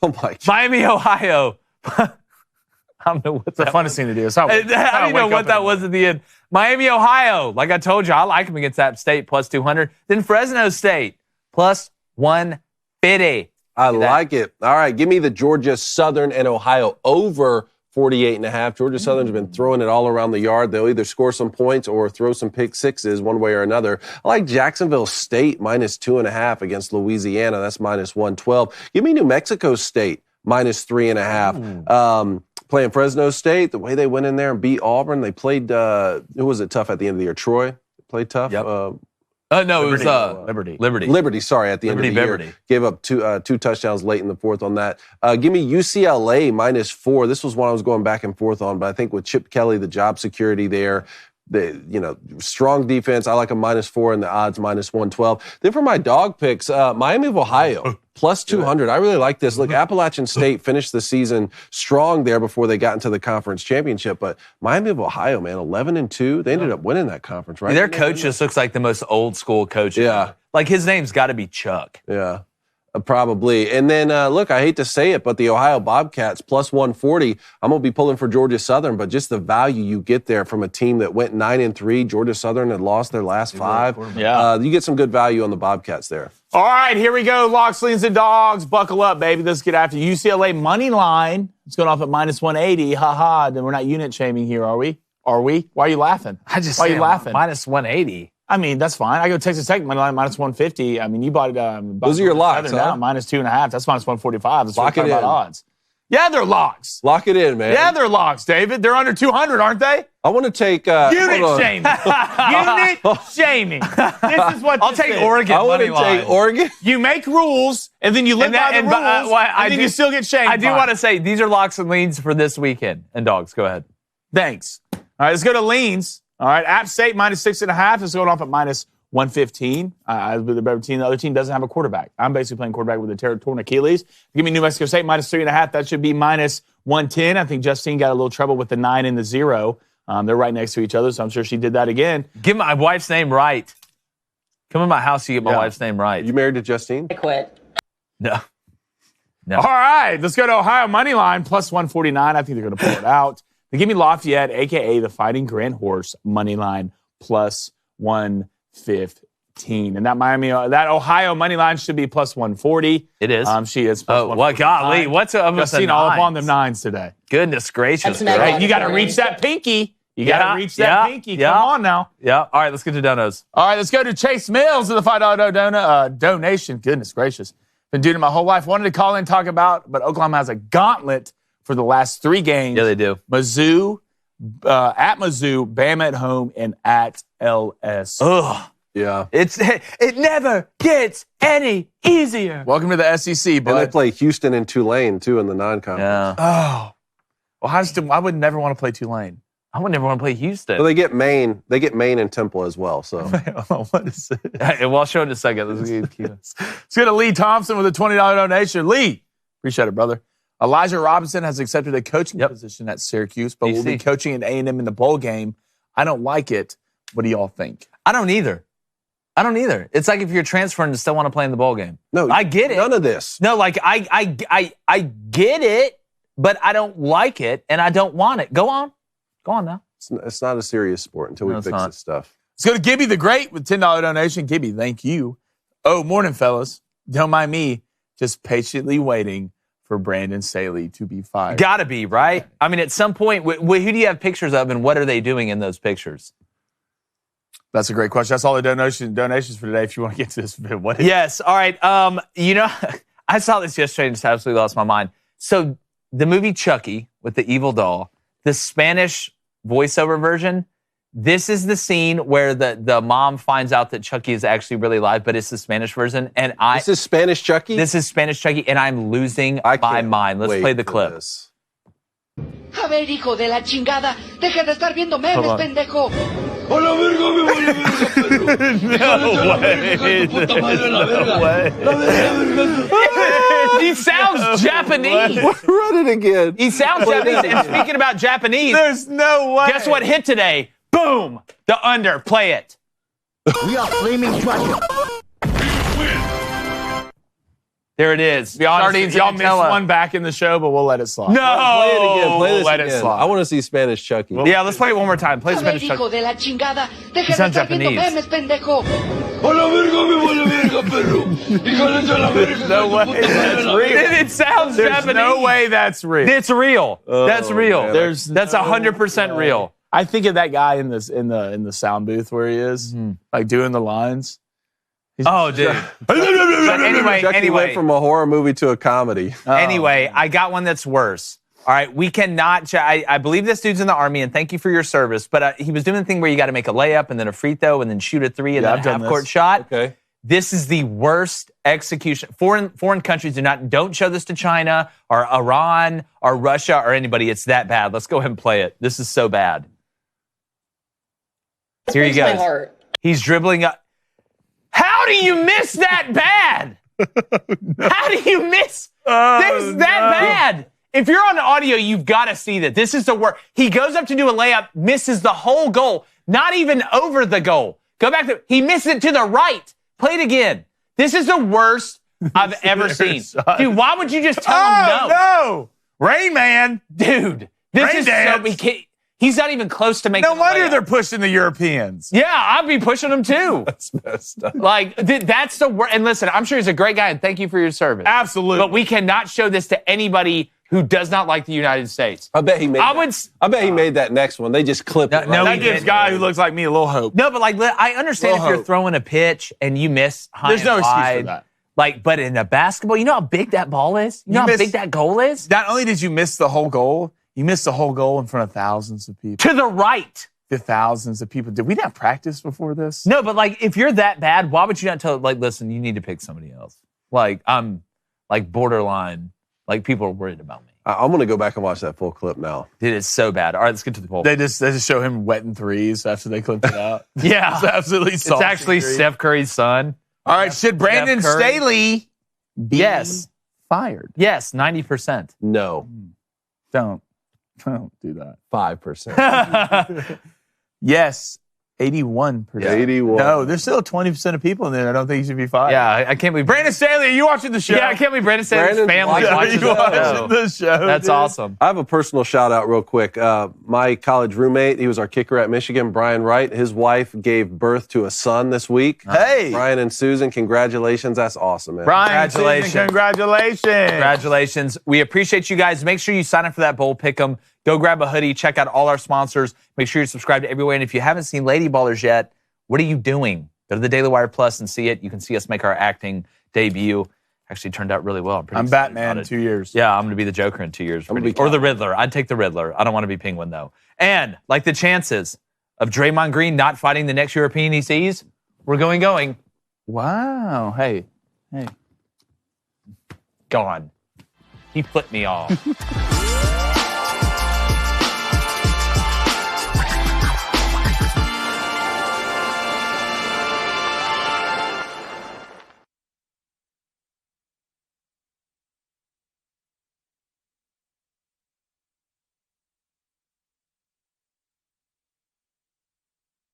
S2: my God.
S1: Miami, Ohio. I don't know what
S3: the funnest thing to do.
S1: I don't know what that was at the end. Miami, Ohio. Like I told you, I like them against App State, plus 200. Then Fresno State, plus 150.
S2: I like it. All right, give me the Georgia Southern and Ohio over 48.5. Georgia Southern's been throwing it all around the yard. They'll either score some points or throw some pick sixes one way or another. I like Jacksonville State minus 2.5 against Louisiana. That's minus 112. Give me New Mexico State minus 3.5. Playing Fresno State, the way they went in there and beat Auburn, they played, who was it tough at the end of the year? Troy? Played tough?
S1: Yep.
S3: No,
S1: Liberty.
S3: it was Liberty.
S2: Liberty, sorry, at the end of the year. Gave up two touchdowns late in the fourth on that. Give me UCLA minus 4. This was one I was going back and forth on, but I think with Chip Kelly, the job security there, strong defense. I like a minus 4 and the odds minus 112. Then for my dog picks, Miami of Ohio. Plus 200. I really like this. Look, Appalachian State finished the season strong there before they got into the conference championship. But Miami of Ohio, man, 11-2. They ended up winning that conference, right?
S1: Their coach just looks like the most old school coach.
S2: Yeah.
S1: Like his name's got to be Chuck.
S2: Yeah. Probably. And then, look, I hate to say it, but the Ohio Bobcats plus 140. I'm going to be pulling for Georgia Southern, but just the value you get there from a team that went 9-3. Georgia Southern had lost their last 5.
S3: Yeah.
S2: You get some good value on the Bobcats there.
S3: All right, here we go. Locks, leans, and dogs. Buckle up, baby. Let's get after UCLA money line. It's going off at minus 180. Ha. Then we're not unit shaming here, are we? Why are you laughing? Why are you laughing?
S1: Minus 180.
S3: I mean, that's fine. I go Texas Tech money line minus 150. I mean, you bought it.
S2: Those are your locks, huh?
S3: Minus 2.5. That's minus 145. That's
S2: Lock it in.
S3: Odds. Yeah, they're locks.
S2: Lock it in, man.
S3: Yeah, they're locks, David. They're under 200, aren't they?
S2: I want to take
S3: unit shaming. Unit shaming. This is what
S1: I'll take Oregon.
S2: I want to take Oregon.
S3: You make rules, and then you live by the rules, and then you still get shamed.
S1: I do want to say these are locks and leans for this weekend. And dogs, go ahead.
S3: Thanks. All right, let's go to leans. All right, App State minus 6.5 is going off at minus 115. I was the better team. The other team doesn't have a quarterback. I'm basically playing quarterback with a torn Achilles. Give me New Mexico State minus 3.5. That should be minus 110. I think Justine got a little trouble with the 9 and the 0. They're right next to each other, so I'm sure she did that again.
S1: Get my wife's name right. Come in my house, you get my wife's name right.
S2: You married to Justine?
S4: I quit.
S1: No.
S3: All right, let's go to Ohio money line plus 149. I think they're going to pull it out. They give me Lafayette, a.k.a. the Fighting Grand Horse, money line plus 115. And that Ohio money line should be plus 140.
S1: It is.
S3: She is plus 149.
S1: Well, golly, what's up with the
S3: seen all up
S1: nines?
S3: on them 9s today.
S1: Goodness gracious.
S3: Hey, you got to reach that pinky. You got to reach that pinky. Come on now.
S1: Yeah. All right, let's get to donos.
S3: All right, let's go to Chase Mills with the $5 donation. Goodness gracious. Been doing it my whole life. Wanted to call in and talk about, but Oklahoma has a gauntlet for the last 3 games.
S1: Yeah, they do.
S3: Mizzou, at Mizzou, Bama at home, and at LSU.
S1: Ugh.
S2: Yeah.
S1: It never gets any easier.
S3: Welcome to the SEC, bud.
S2: And they play Houston and Tulane, too, in the non-conference.
S1: Yeah.
S3: Oh. Well, I would never want to play Tulane.
S1: I would never want to play Houston.
S2: Well, they get Maine and Temple as well. So
S3: what is it?
S1: Well, I'll show it in a second.
S3: Let's go to Lee Thompson with a $20 donation. Lee, appreciate it, brother. Elijah Robinson has accepted a coaching position at Syracuse, but will be coaching at A&M in the bowl game. I don't like it. What do y'all think?
S1: I don't either. It's like if you're transferring and still want to play in the bowl game.
S2: No,
S1: I get it.
S2: None of this.
S1: No, like I get it, but I don't like it and I don't want it. Go on now.
S2: It's not a serious sport until we fix this stuff.
S3: Let's go to Gibby the Great with $10 donation. Gibby, thank you. Oh, morning, fellas. Don't mind me just patiently waiting for Brandon Staley to be fired.
S1: Gotta be, right? I mean, at some point, who do you have pictures of and what are they doing in those pictures?
S3: That's a great question. That's all the donations for today if you want to get to this.
S1: Yes. All right. I saw this yesterday and just absolutely lost my mind. So the movie Chucky with the evil doll, the Spanish voiceover version, this is the scene where the mom finds out that Chucky is actually really alive, but it's the Spanish version. And
S2: This is Spanish Chucky?
S1: This is Spanish Chucky, and I'm losing my mind. Let's play the clip.
S13: A ver, hijo de la chingada, deja de estar viendo memes, pendejo.
S5: ¡Hola, verga, me vale
S1: He sounds Japanese.
S2: Run it again.
S1: He sounds Japanese. And speaking about Japanese,
S3: there's no way.
S1: Guess what hit today? Boom. The under. Play it.
S13: We are flaming dragon.
S1: There it is.
S3: Be honest,
S1: Sardines
S3: y'all
S1: and
S3: missed
S1: Nutella.
S3: one back in the show, but we'll let it slide.
S1: No.
S2: Play it again. Play this
S3: Let it
S2: again.
S3: slide.
S2: I want to see Spanish Chucky.
S1: Yeah, let's play it one more time. Play
S13: A ver,
S1: Spanish
S13: hijo
S1: Chucky.
S13: de la chingada. Deja de
S1: sounds
S13: estar viendo
S1: Japanese.
S13: memes, pendejo.
S3: No way that's real.
S1: It sounds
S3: There's
S1: Japanese.
S3: no way that's real.
S1: It's real. That's real.
S2: man.
S1: That's 100% real.
S3: I think of that guy in the sound booth where he is, like doing the lines.
S1: Oh, dude. But anyway,
S2: Chucky went from a horror movie to a comedy.
S1: Anyway, I got one that's worse. All right, we cannot. I believe this dude's in the Army, and thank you for your service. But he was doing the thing where you got to make a layup and then a free throw and then shoot a three and then a half-court shot.
S2: Okay.
S1: This is the worst execution. Foreign countries don't show this to China or Iran or Russia or anybody. It's that bad. Let's go ahead and play it. This is so bad. Here he
S4: Breaks my
S1: goes.
S4: heart.
S1: He's dribbling up. How do you miss that bad? How do you miss this that bad? If you're on the audio, you've got to see that. This is the worst. He goes up to do a layup, misses the whole goal, not even over the goal. Go back to, he misses it to the right. Play it again. This is the worst I've ever seen. Dude, why would you just tell him no?
S3: No. Rain Man.
S1: Dude, this
S3: Rain
S1: is
S3: Dance.
S1: so, he's not even close to making
S3: No wonder
S1: a layup.
S3: they're pushing the Europeans.
S1: Yeah, I'd be pushing him too.
S2: That's messed up.
S1: Like, that's the worst. And listen, I'm sure he's a great guy, and thank you for your service.
S3: Absolutely.
S1: But we cannot show this to anybody who does not like the United States.
S2: I bet he made.
S1: I
S2: bet he made that next one. They just clipped it.
S1: no,
S2: right?
S3: That gives guy who looks like me a little hope.
S1: No, but like, I understand
S3: Little
S1: if you're
S3: hope.
S1: throwing a pitch and you miss high
S3: There's
S1: and
S3: no excuse
S1: wide.
S3: for that.
S1: Like, but in a basketball, you know how big that ball is? You know how big that goal is?
S3: Not only did you miss the whole goal, you missed the whole goal in front of thousands of people.
S1: To the right.
S3: To thousands of people. Did we not practice before this?
S1: No, but like, if you're that bad, why would you not tell, like, listen, you need to pick somebody else? Like, I'm like borderline, like people are worried about me.
S2: I'm going to go back and watch that full clip now.
S1: Dude, it's so bad. All right, let's get to the poll.
S3: They just show him wetting threes after they clipped it out.
S1: Yeah.
S3: It's absolutely
S1: It's
S3: salty
S1: actually
S3: three.
S1: Steph Curry's son.
S3: All right, should Brandon
S1: Steph Curry.
S3: Staley be
S1: Yes.
S3: fired?
S1: Yes, 90%.
S2: No,
S3: Don't do that.
S2: 5%.
S3: Yes, 81%.
S2: 81.
S3: No, there's still 20% of people in there. I don't think you should be fired.
S1: Yeah, I can't believe
S3: Brandon Staley, are you watching the show?
S1: Yeah, I can't believe Brandon Staley's
S2: Brandon's
S1: family
S2: watching
S1: watches
S3: you watching
S1: the
S3: the show.
S1: That's
S3: dude.
S1: awesome.
S2: I have a personal shout out real quick. My college roommate, he was our kicker at Michigan, Brian Wright. His wife gave birth to a son this week.
S3: Hey.
S2: Brian and Susan, congratulations. That's awesome, man.
S3: Brian,
S1: Congratulations.
S3: Susan, congratulations.
S1: Congratulations. We appreciate you guys. Make sure you sign up for that bowl pick'em. Go grab a hoodie. Check out all our sponsors. Make sure you subscribe to everywhere. And if you haven't seen Lady Ballers yet, what are you doing? Go to the Daily Wire Plus and see it. You can see us make our acting debut. Actually turned out really well.
S3: I'm Batman in 2 years.
S1: Yeah, I'm going to be the Joker in 2 years.
S2: I'm gonna be
S1: Or the Riddler. I'd take the Riddler. I don't want to be Penguin, though. And like the chances of Draymond Green not fighting the next European he sees, we're going.
S3: Wow. Hey.
S1: Gone. He flipped me off.